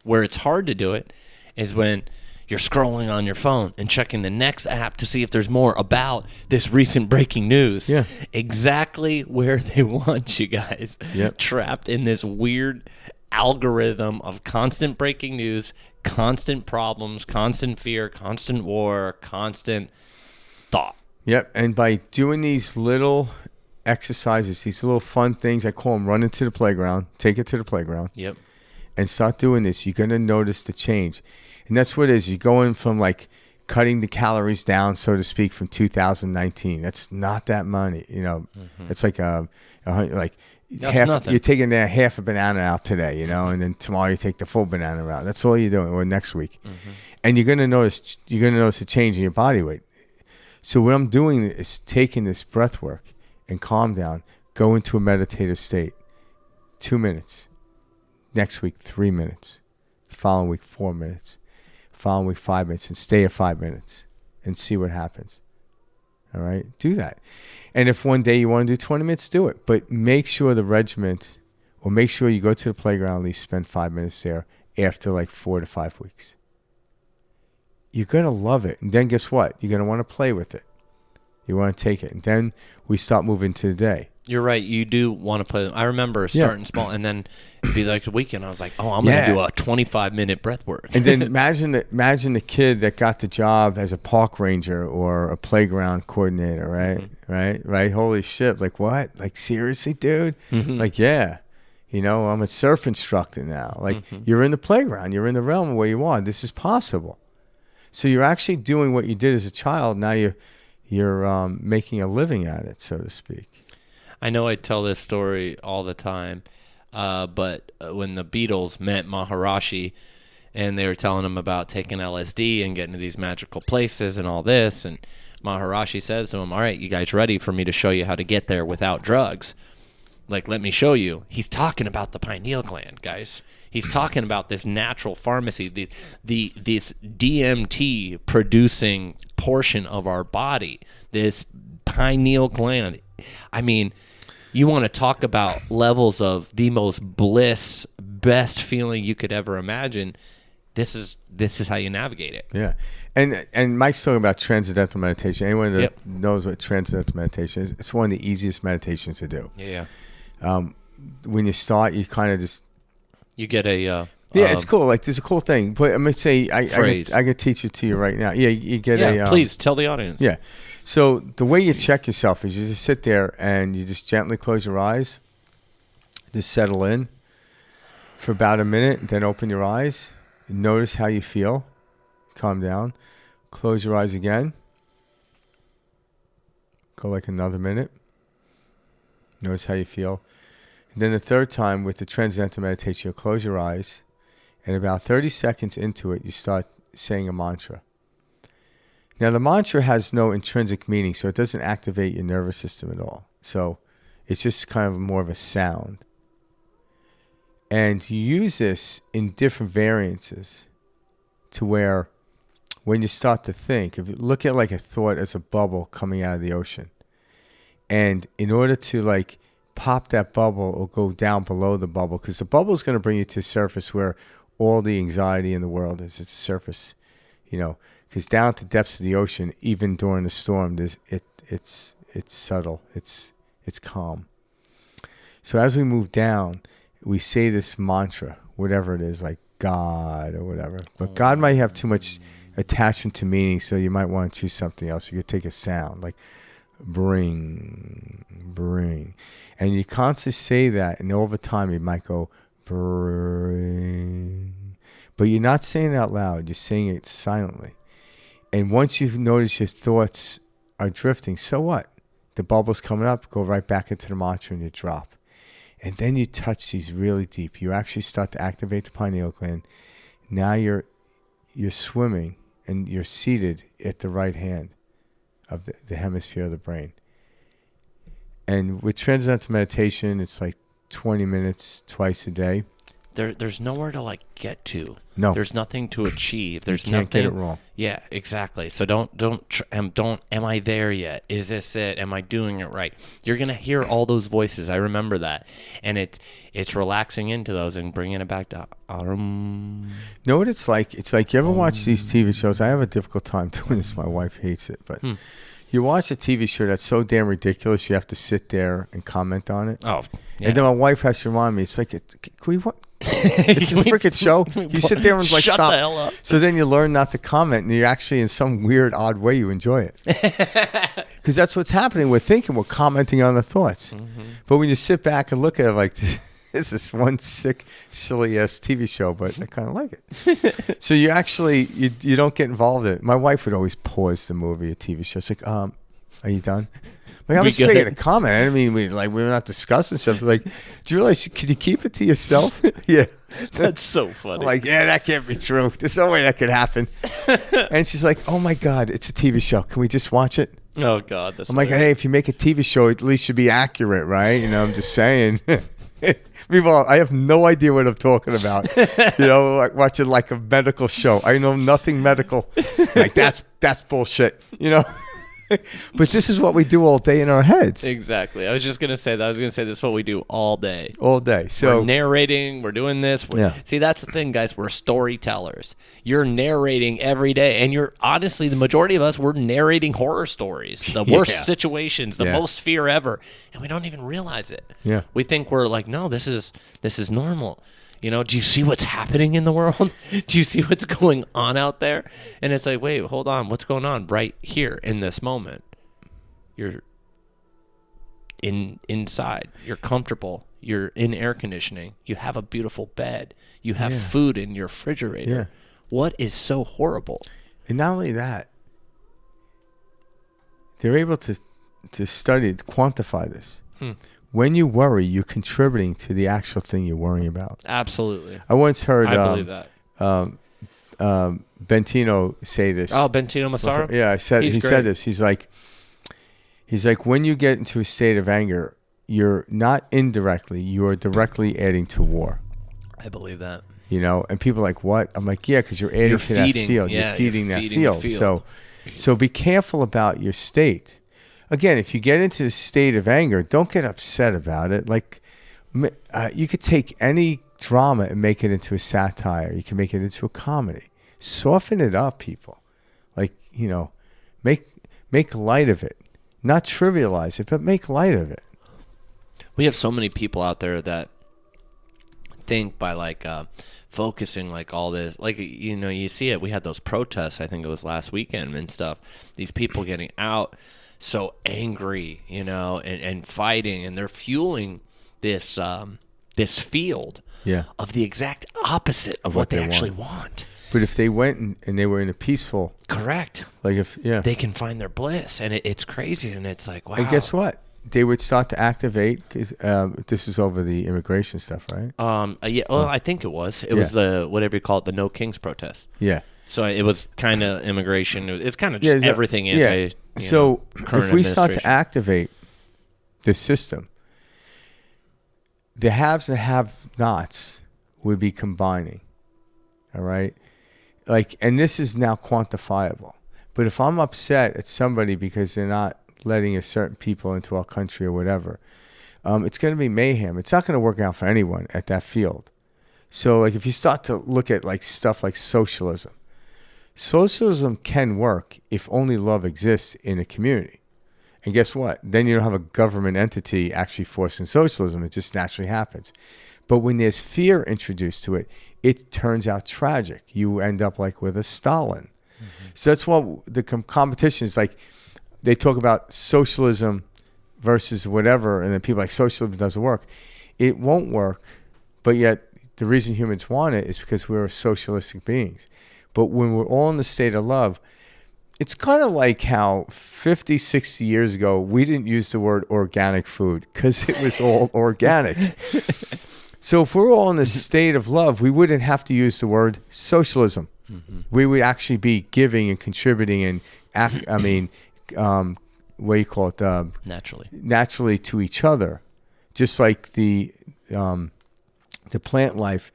S2: Where it's hard to do it is when you're scrolling on your phone and checking the next app to see if there's more about this recent breaking news.
S1: Yeah.
S2: Exactly where they want you guys.
S1: Yep.
S2: Trapped in this weird algorithm of constant breaking news, constant problems, constant fear, constant war, constant thought.
S1: Yep. And by doing these little exercises, these little fun things, I call them run into the playground, take it to the playground.
S2: Yep.
S1: And start doing this, you're going to notice the change. And that's what it is. You're going from like cutting the calories down, so to speak, from 2019. That's not that money. It's like
S2: nothing.
S1: You're taking half a banana out today, and then tomorrow you take the full banana out. That's all you're doing, or next week. And you're going to notice a change in your body weight. So what I'm doing is taking this breath work and calm down, go into a meditative state. 2 minutes. Next week, 3 minutes. Following week, 4 minutes. Following week, 5 minutes, and stay at 5 minutes and see what happens. All right? Do that. And if one day you want to do 20 minutes, do it. But make sure the regiment, or make sure you go to the playground, at least spend 5 minutes there after like 4 to 5 weeks. You're going to love it. And then guess what? You're going to want to play with it. You want to take it. And then we start moving to the day.
S2: You're right. You do want to play. I remember starting small, and then it'd be like the weekend. I was like, I'm going to do a 25-minute breath work.
S1: And then imagine the kid that got the job as a park ranger or a playground coordinator, right?
S2: Mm-hmm.
S1: Right? Holy shit. Like, what? Like, seriously, dude?
S2: Mm-hmm.
S1: Like, yeah. I'm a surf instructor now. Like, you're in the playground. You're in the realm where you are. This is possible. So you're actually doing what you did as a child. Now you're making a living at it, so to speak.
S2: I know I tell this story all the time, but when the Beatles met Maharishi and they were telling him about taking LSD and getting to these magical places and all this, and Maharishi says to him, all right, you guys ready for me to show you how to get there without drugs? Like, let me show you. He's talking about the pineal gland, guys. He's talking about this natural pharmacy, this DMT producing portion of our body, this pineal gland. I mean, you want to talk about levels of the most bliss, best feeling you could ever imagine. This is how you navigate it.
S1: Yeah. And Mike's talking about transcendental meditation. Anyone that knows what transcendental meditation is, it's one of the easiest meditations to do.
S2: Yeah.
S1: When you start, you kind of just...
S2: You get a...
S1: it's cool. Like, there's a cool thing. But I'm going to say, I could teach it to you right now. Yeah, you get a...
S2: please, tell the audience.
S1: Yeah. So the way you check yourself is you just sit there and you just gently close your eyes. Just settle in for about a minute, then open your eyes. Notice how you feel. Calm down. Close your eyes again. Go like another minute. Notice how you feel. And then the third time with the transcendental meditation, you'll close your eyes. And about 30 seconds into it, you start saying a mantra. Now, the mantra has no intrinsic meaning, so it doesn't activate your nervous system at all. So it's just kind of more of a sound. And you use this in different variances to where when you start to think, if you look at like a thought as a bubble coming out of the ocean. And in order to like pop that bubble or go down below the bubble, because the bubble is going to bring you to the surface where all the anxiety in the world is at the surface, because down at the depths of the ocean, even during the storm, it's subtle, it's calm. So as we move down, we say this mantra, whatever it is, like God or whatever. But God might have too much attachment to meaning, so you might want to choose something else. You could take a sound, like bring, bring. And you constantly say that, and over time you might go, bring. But you're not saying it out loud, you're saying it silently. And once you've noticed your thoughts are drifting, so what? The bubble's coming up, go right back into the mantra and you drop. And then you touch these really deep. You actually start to activate the pineal gland. Now you're swimming and you're seated at the right hand of the hemisphere of the brain. And with transcendental meditation, it's like 20 minutes twice a day.
S2: There's nowhere to like get to.
S1: No.
S2: There's nothing to achieve. There's
S1: you can't
S2: nothing.
S1: Get it wrong.
S2: Yeah, exactly. So don't. Am I there yet? Is this it? Am I doing it right? You're gonna hear all those voices. I remember that, and it's relaxing into those and bringing it back to.
S1: Know what it's like? It's like you ever watch these TV shows? I have a difficult time doing this. My wife hates it, but. You watch a TV show that's so damn ridiculous, you have to sit there and comment on it.
S2: Oh, yeah.
S1: And then my wife has to remind me, it's like, can we what? It's a freaking show. You sit there and like,
S2: Shut
S1: stop.
S2: The hell up.
S1: So then you learn not to comment, and you actually, in some weird, odd way, you enjoy it. Because that's what's happening. We're thinking, we're commenting on the thoughts. Mm-hmm. But when you sit back and look at it like, this is one sick, silly-ass TV show, but I kind of like it. So you actually, you don't get involved in it. My wife would always pause the movie, a TV show. It's like, are you done? Like, I was just making a comment. I didn't mean we're not discussing stuff. Like, do you realize, can you keep it to yourself? Yeah.
S2: That's so funny.
S1: I'm like, yeah, that can't be true. There's no way that could happen. And she's like, oh my God, it's a TV show. Can we just watch it?
S2: Oh God.
S1: I'm like, hey, if you make a TV show, at least should be accurate, right? You know, I'm just saying. Meanwhile, I have no idea what I'm talking about. You know, like watching like a medical show. I know nothing medical. Like that's bullshit. You know. But this is what we do all day in our heads.
S2: Exactly. I was just going to say that. I was going to say this is what we do all day.
S1: All day. So
S2: we're narrating. We're doing this. See, that's the thing, guys. We're storytellers. You're narrating every day. And you're honestly, the majority of us, we're narrating horror stories. The worst situations, the most fear ever. And we don't even realize it.
S1: Yeah.
S2: We think we're like, no, this is normal. You know, do you see what's happening in the world? Do you see what's going on out there? And it's like, wait, hold on. What's going on right here in this moment? You're inside. You're comfortable. You're in air conditioning. You have a beautiful bed. You have food in your refrigerator.
S1: Yeah.
S2: What is so horrible?
S1: And not only that, they're able to study, to quantify this. When you worry, you're contributing to the actual thing you're worrying about.
S2: Absolutely.
S1: I once heard
S2: I believe that.
S1: Bentino say this.
S2: Oh, Bentino Massaro?
S1: Yeah, he said this. He's like, when you get into a state of anger, you're not indirectly, you're directly adding to war.
S2: I believe that.
S1: You know, and people are like, what? I'm like, yeah, because you're adding to that field.
S2: Yeah,
S1: you're feeding that field. So be careful about your state. Again, if you get into the state of anger, don't get upset about it. Like, you could take any drama and make it into a satire. You can make it into a comedy. Soften it up, people. Like, you know, make light of it. Not trivialize it, but make light of it.
S2: We have so many people out there that think by like focusing like all this, like, you know, you see it. We had those protests, I think it was last weekend and stuff. These people getting out so angry, you know, and fighting, and they're fueling this this field of the exact opposite of what they actually want.
S1: But if they went and they were in a peaceful,
S2: correct,
S1: like they
S2: can find their bliss, and it's crazy, and it's like, wow.
S1: And guess what? They would start to activate. Cause, this is over the immigration stuff, right?
S2: Yeah. Well, I think it was. It was the whatever you call it, the No Kings protest.
S1: Yeah.
S2: So it was kind of immigration. It's kind of just everything.
S1: So if we start to activate this system, the haves and have-nots would be combining. All right? Like, and this is now quantifiable. But if I'm upset at somebody because they're not letting a certain people into our country or whatever, it's going to be mayhem. It's not going to work out for anyone at that field. So, like, if you start to look at like stuff like socialism can work if only love exists in a community. And guess what? Then you don't have a government entity actually forcing socialism. It just naturally happens. But when there's fear introduced to it, it turns out tragic. You end up like with a Stalin. Mm-hmm. So that's what the competition is like. they talk about socialism versus whatever, and then people are like socialism doesn't work. It won't work, but yet the reason humans want it is because we're socialistic beings. But when we're all in the state of love, it's kind of like how 50, 60 years ago, we didn't use the word organic food because it was all organic. So if we're all in the state of love, we wouldn't have to use the word socialism. Mm-hmm. We would actually be giving and contributing and, what do you call it? Naturally to each other. Just like the plant life,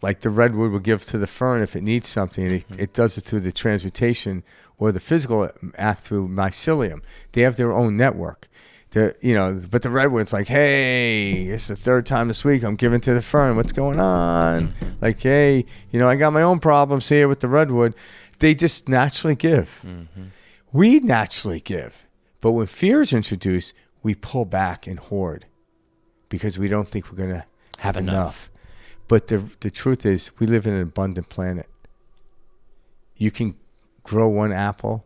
S1: like the redwood will give to the fern if it needs something, and it does it through the transmutation or the physical act through mycelium. They have their own network. But the redwood's like, hey, it's the third time this week I'm giving to the fern. What's going on? Like, hey, I got my own problems here with the redwood. They just naturally give. Mm-hmm. We naturally give. But when fear is introduced, we pull back and hoard because we don't think we're going to have enough. But the truth is, we live in an abundant planet. You can grow one apple,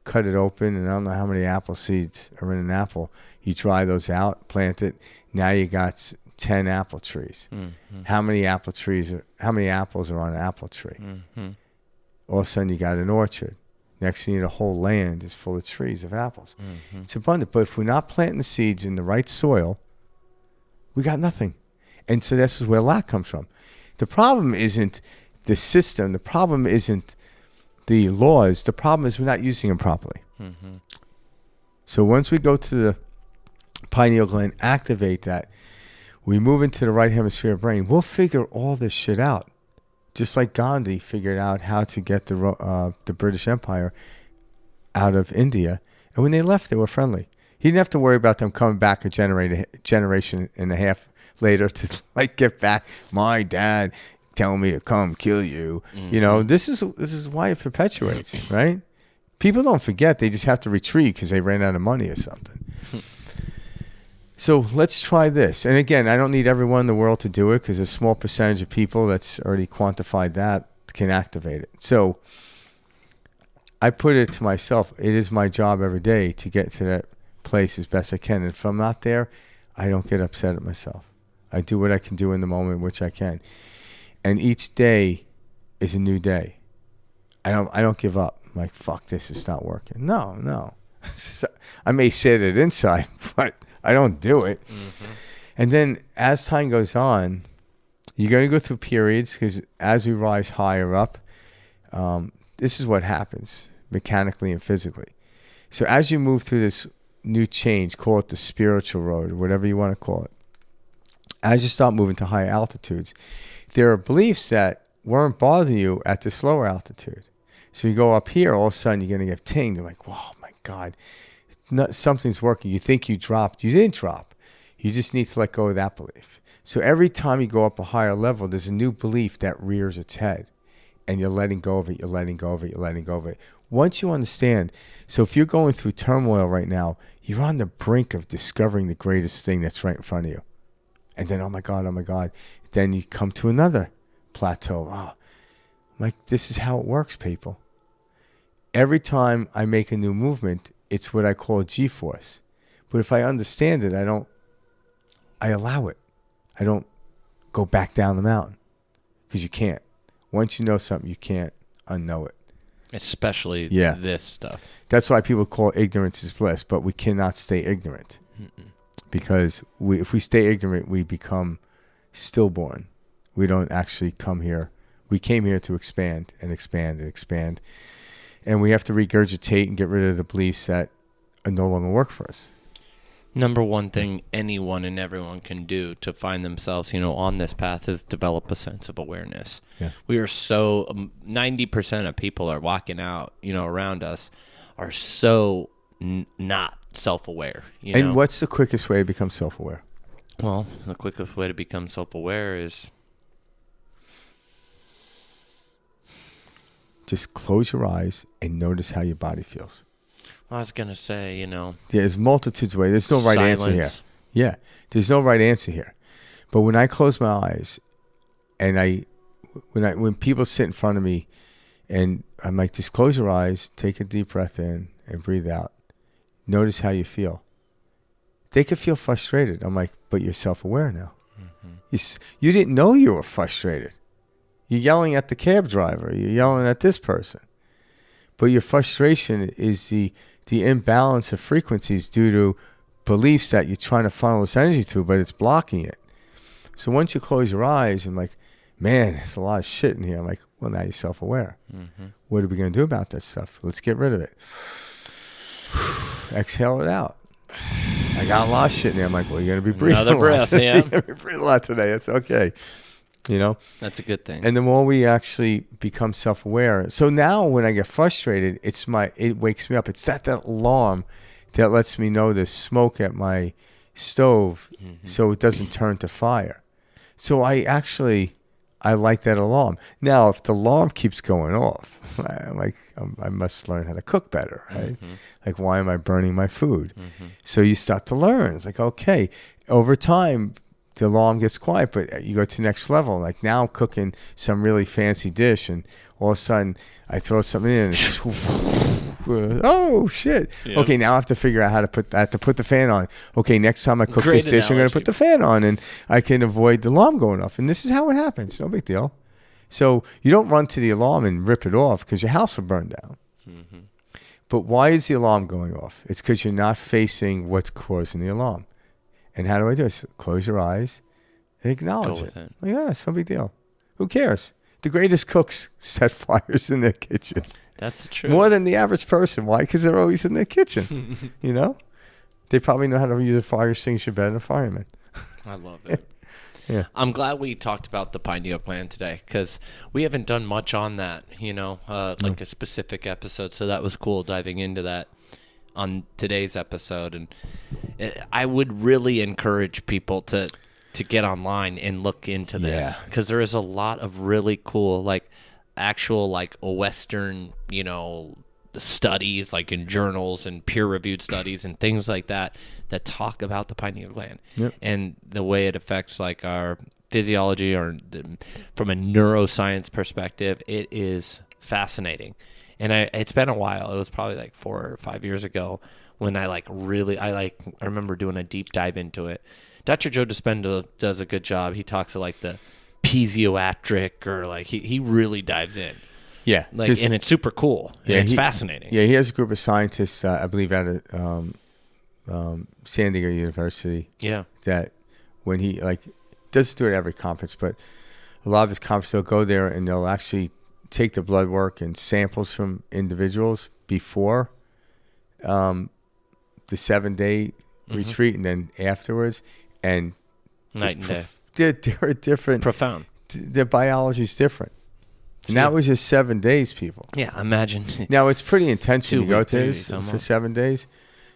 S1: cut it open, and I don't know how many apple seeds are in an apple. You dry those out, plant it. Now you got 10 apple trees. Mm-hmm. How many apples are on an apple tree? Mm-hmm. All of a sudden, you got an orchard. Next thing you know, the whole land is full of trees of apples. Mm-hmm. It's abundant. But if we're not planting the seeds in the right soil, we got nothing. And so this is where lack comes from. The problem isn't the system. The problem isn't the laws. The problem is we're not using them properly. Mm-hmm. So once we go to the pineal gland, activate that, we move into the right hemisphere brain, we'll figure all this shit out. Just like Gandhi figured out how to get the British Empire out of India. And when they left, they were friendly. He didn't have to worry about them coming back a generation and a half later to get back. My dad telling me to come kill you. Mm-hmm. This is why it perpetuates, right? People don't forget. They just have to retreat because they ran out of money or something. So let's try this. And again, I don't need everyone in the world to do it because a small percentage of people that's already quantified that can activate it. So I put it to myself, it is my job every day to get to that place as best I can. And if I'm not there, I don't get upset at myself. I do what I can do in the moment, which I can. And each day is a new day. I don't give up. I'm like, fuck this, it's not working. No. I may say it inside, but I don't do it. Mm-hmm. And then as time goes on, you're going to go through periods because as we rise higher up, this is what happens mechanically and physically. So as you move through this new change, call it the spiritual road or whatever you want to call it, as you start moving to higher altitudes, there are beliefs that weren't bothering you at this lower altitude. So you go up here, all of a sudden you're going to get tinged. You're like, whoa, my God. Something's working. You think you dropped. You didn't drop. You just need to let go of that belief. So every time you go up a higher level, there's a new belief that rears its head. And you're letting go of it. You're letting go of it. You're letting go of it. Once you understand, so if you're going through turmoil right now, you're on the brink of discovering the greatest thing that's right in front of you. And then, oh my God. Then you come to another plateau. Oh, like, this is how it works, people. Every time I make a new movement, it's what I call G-force. But if I understand it, I allow it. I don't go back down the mountain because you can't. Once you know something, you can't unknow it.
S2: Especially this stuff.
S1: That's why people call ignorance is bliss, but we cannot stay ignorant. Mm-mm. Because if we stay ignorant, we become stillborn. We don't actually come here. We came here to expand and expand and expand. And we have to regurgitate and get rid of the beliefs that no longer work for us.
S2: Number one thing anyone and everyone can do to find themselves, on this path is develop a sense of awareness. Yeah. We are so 90% of people are walking out, around us are so not self-aware.
S1: And what's the quickest way to become self-aware?
S2: Well, the quickest way to become self-aware is
S1: just close your eyes and notice how your body feels.
S2: I was going to say,
S1: Yeah, there's multitudes of ways. There's no right answer here. Yeah, there's no right answer here. But when I close my eyes and when people sit in front of me And I'm like, just close your eyes, take a deep breath in, and breathe out. Notice how you feel. They could feel frustrated. I'm like, but you're self-aware now. You didn't know you were frustrated. You're yelling at the cab driver. You're yelling at this person. But your frustration is the imbalance of frequencies due to beliefs that you're trying to funnel this energy through, but it's blocking it. So once you close your eyes, I'm like, man, there's a lot of shit in here. I'm like, well, now you're self-aware. What are we going to do about that stuff? Let's get rid of it. Exhale it out. I got a lot of shit in there. I'm like, well, you're going to be breathing
S2: Another breath, yeah.
S1: You're going to be breathing a lot today. It's okay. You know?
S2: That's a good thing.
S1: And the more we actually become self-aware. So now when I get frustrated, it wakes me up. It's that alarm that lets me know there's smoke at my stove so it doesn't turn to fire. So I like that alarm. Now, if the alarm keeps going off, I'm like, I must learn how to cook better, right? Like, why am I burning my food? So you start to learn. It's like, okay, over time, the alarm gets quiet, but you go to the next level. Like now I'm cooking some really fancy dish, and all of a sudden I throw something in, and it's, oh shit! Yep. Okay, now I have to figure out how to put the fan on. Okay, next time I cook this dish, I'm going to put the fan on, and I can avoid the alarm going off. And this is how it happens. No big deal. So you don't run to the alarm and rip it off because your house will burn down. But why is the alarm going off? It's because you're not facing what's causing the alarm. And how do I do it? Close your eyes and acknowledge it. Like, yeah, it's no big deal. Who cares? The greatest cooks set fires in their kitchen.
S2: That's the truth.
S1: More than the average person. Why? Because they're always in their kitchen. You know? They probably know how to use a fire extinguisher better than a fireman.
S2: I love it.
S1: Yeah.
S2: I'm glad we talked about the pineal gland today because we haven't done much on that, like a specific episode. So that was cool diving into that on today's episode. And I would really encourage people to get online and look into this because there is a lot of really cool, like actual, like Western, studies, like in journals and peer-reviewed studies and things like that talk about the pineal gland and the way it affects like our physiology or from a neuroscience perspective. It is fascinating. And it's been a while. It was probably like 4 or 5 years ago when I remember doing a deep dive into it. Dr. Joe Dispenza does a good job. He talks to like the piezoelectric or like he really dives in.
S1: Yeah.
S2: And it's super cool. Yeah, it's fascinating.
S1: Yeah, he has a group of scientists, I believe, out of San Diego University.
S2: Yeah.
S1: That when he doesn't do it at every conference, but a lot of his conferences, they'll go there and they'll actually take the blood work and samples from individuals before the 7-day retreat and then afterwards. And
S2: night and day.
S1: They're different.
S2: Profound.
S1: Their biology is different. And that was just 7 days, people.
S2: Yeah, imagine.
S1: Now, it's pretty intense when you go to this for 7 days.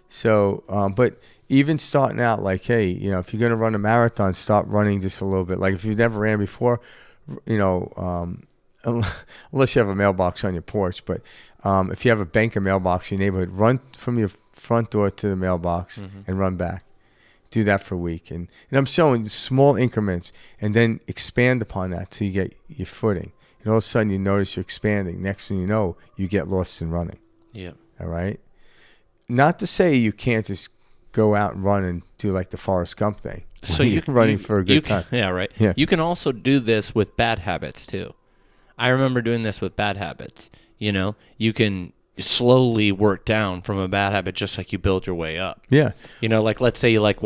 S1: So, but even starting out, like, hey, if you're going to run a marathon, start running just a little bit. Like, if you've never ran before, unless you have a mailbox on your porch. But if you have a bank or mailbox in your neighborhood, run from your front door to the mailbox and run back. Do that for a week. And I'm showing small increments and then expand upon that till you get your footing. And all of a sudden you notice you're expanding. Next thing you know, you get lost in running.
S2: Yeah.
S1: All right? Not to say you can't just go out and run and do like the Forrest Gump thing.
S2: So
S1: you're running for a good time.
S2: Yeah, right.
S1: Yeah.
S2: You can also do this with bad habits too. I remember doing this with bad habits. You can slowly work down from a bad habit just like you build your way up.
S1: Yeah.
S2: Like let's say you like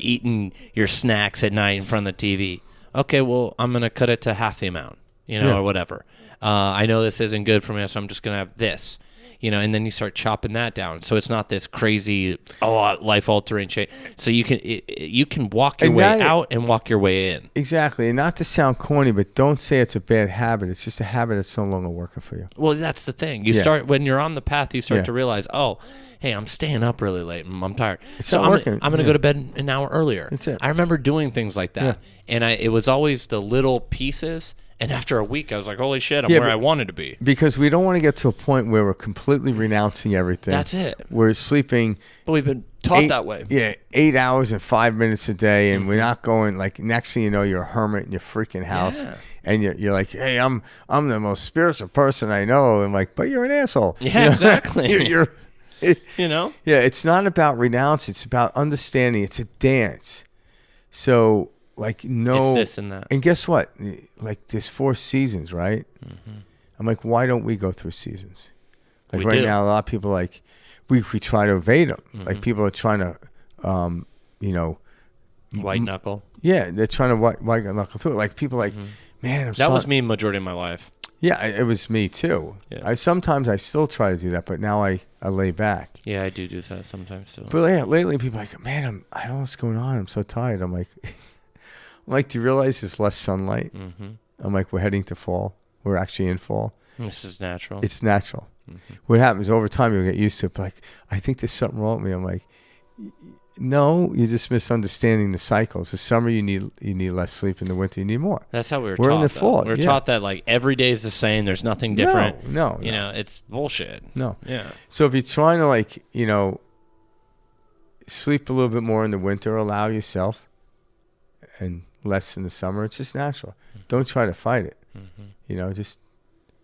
S2: eating your snacks at night in front of the TV. Okay, well, I'm going to cut it to half the amount, or whatever. I know this isn't good for me, so I'm just going to have this. And then you start chopping that down. So it's not this crazy, life-altering change. So you can walk your way out and walk your way in.
S1: Exactly. And not to sound corny, but don't say it's a bad habit. It's just a habit that's no longer working for you.
S2: Well, that's the thing. You start when you're on the path, you start to realize, hey, I'm staying up really late and I'm tired.
S1: So I'm
S2: going to go to bed an hour earlier.
S1: That's it.
S2: I remember doing things like that. Yeah. And it was always the little pieces And after a week, I was like, holy shit, I'm
S1: Yeah,
S2: where
S1: but-
S2: I wanted to be.
S1: Because we don't want to get to a point where we're completely renouncing everything.
S2: That's it.
S1: We're sleeping.
S2: But we've been taught that way.
S1: Yeah, 8 hours and 5 minutes a day, and we're not going like. Next thing you know, you're a hermit in your freaking house,
S2: Yeah.
S1: and you're like, hey, I'm the most spiritual person I know, and like, but you're an asshole.
S2: Yeah,
S1: You know?
S2: exactly.
S1: you're
S2: You know?
S1: Yeah, it's not about renounce. It's about understanding. It's a dance. So, like, no.
S2: It's this and that.
S1: And guess what? Like, there's 4 seasons, right? Mm-hmm. I'm like, why don't we go through seasons? Like,
S2: We
S1: right
S2: do.
S1: now, a lot of people, like, we try to evade them.
S2: Mm-hmm.
S1: Like, people are trying to,
S2: White knuckle.
S1: yeah, they're trying to white knuckle through it. Like, people like, man,
S2: That was me majority of my life.
S1: Yeah, it was me, too.
S2: Yeah.
S1: Sometimes I still try to do that, but now I lay back.
S2: Yeah, I do that sometimes too.
S1: But yeah, lately people are like, man, I don't know what's going on. I'm so tired. I'm like, do you realize there's less sunlight?
S2: Mm-hmm.
S1: I'm like, we're heading to fall. We're actually in fall.
S2: This is natural.
S1: It's natural.
S2: Mm-hmm.
S1: What happens over time, you'll get used to it. But like, I think there's something wrong with me. I'm like, no, you're just misunderstanding the cycles. The summer you need less sleep. In the winter you need more.
S2: That's how we were
S1: We're
S2: taught.
S1: in the
S2: though.
S1: fall,
S2: We were
S1: yeah.
S2: taught that like every day is the same. There's nothing different.
S1: No.
S2: You know, it's bullshit.
S1: No.
S2: Yeah.
S1: So if you're trying to like, sleep a little bit more in the winter, allow yourself, and less in the summer, it's just natural. Don't try to fight it.
S2: Mm-hmm.
S1: Just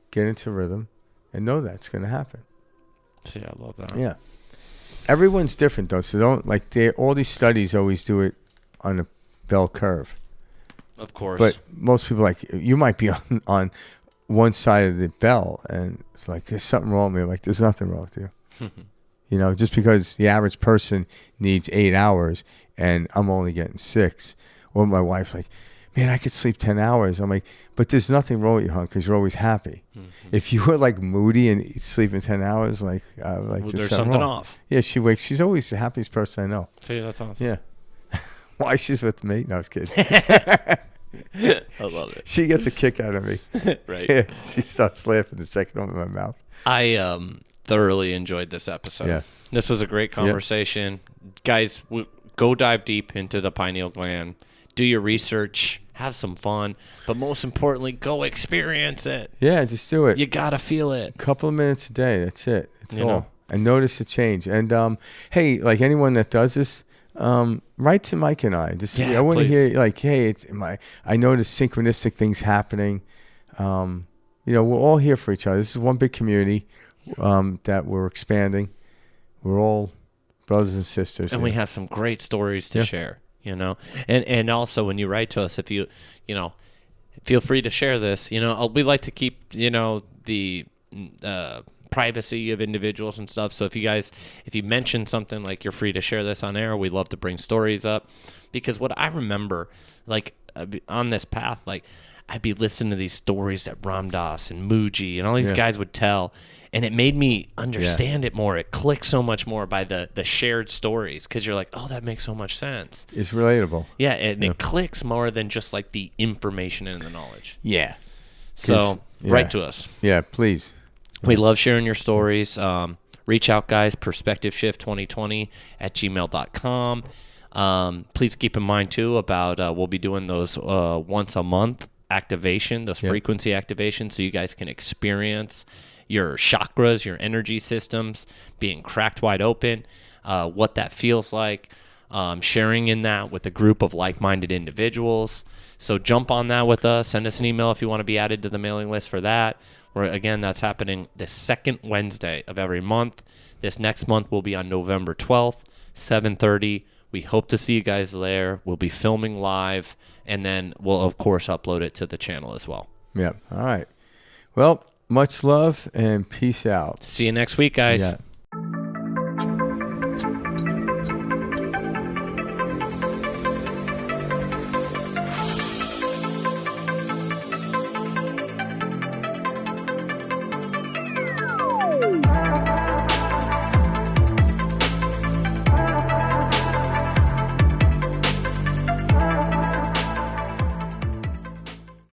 S1: get into rhythm and know that's going to happen.
S2: See, I love that.
S1: Yeah. Everyone's different though, so don't like all these studies always do it on a bell curve.
S2: Of course.
S1: But most people like you might be on one side of the bell and it's like there's something wrong with me. I'm like there's nothing wrong with you. Just because the average person needs 8 hours and I'm only getting 6. Or my wife's like, man, I could sleep 10 hours. I'm like, but there's nothing wrong with you, hon, because you're always happy. Mm-hmm. If you were like moody and sleeping 10 hours,
S2: there's something
S1: wrong.
S2: off.
S1: Yeah, she's always the happiest person I know.
S2: See, that's awesome.
S1: Yeah. Why she's with me? No, I was kidding.
S2: I love it.
S1: She gets a kick out of me.
S2: Right.
S1: Yeah, she starts laughing the second I'm in my mouth.
S2: I thoroughly enjoyed this episode.
S1: Yeah.
S2: This was a great conversation. Guys, go dive deep into the pineal gland. Do your research. Have some fun. But most importantly, go experience it.
S1: Yeah, just do it.
S2: You got to feel it.
S1: Couple of minutes a day. That's it. That's
S2: You
S1: all.
S2: know.
S1: And notice the change. And hey, like anyone that does this, write to Mike and I. Just
S2: Yeah,
S1: I want to
S2: please.
S1: hear like, hey, I notice synchronistic things happening. We're all here for each other. This is one big community that we're expanding. We're all brothers and sisters.
S2: And
S1: here.
S2: we have some great stories to
S1: Yeah.
S2: share, and also when you write to us, if you feel free to share this, we like to keep, the privacy of individuals and stuff. So if you mention something, like, you're free to share this on air, we love to bring stories up, because what I remember, like, on this path, like, I'd be listening to these stories that Ram Dass and Muji and all these guys would tell, and it made me understand it more. It clicked so much more by the shared stories, because you're like, oh, that makes so much sense.
S1: It's relatable.
S2: Yeah, and it clicks more than just like the information and the knowledge.
S1: Yeah.
S2: So write to us.
S1: Yeah, please.
S2: We love sharing your stories. Reach out, guys, perspectiveshift2020@gmail.com. Please keep in mind, too, about we'll be doing those once a month activation, those frequency activations, so you guys can experience your chakras, your energy systems being cracked wide open, what that feels like, sharing in that with a group of like-minded individuals. So jump on that with us. Send us an email if you want to be added to the mailing list for that. Again, that's happening the second Wednesday of every month. This next month will be on November 12th, 7:30. We hope to see you guys there. We'll be filming live, and then we'll, of course, upload it to the channel as well.
S1: Yeah. All right. Well, much love and peace out.
S2: See you next week, guys.
S1: Yeah.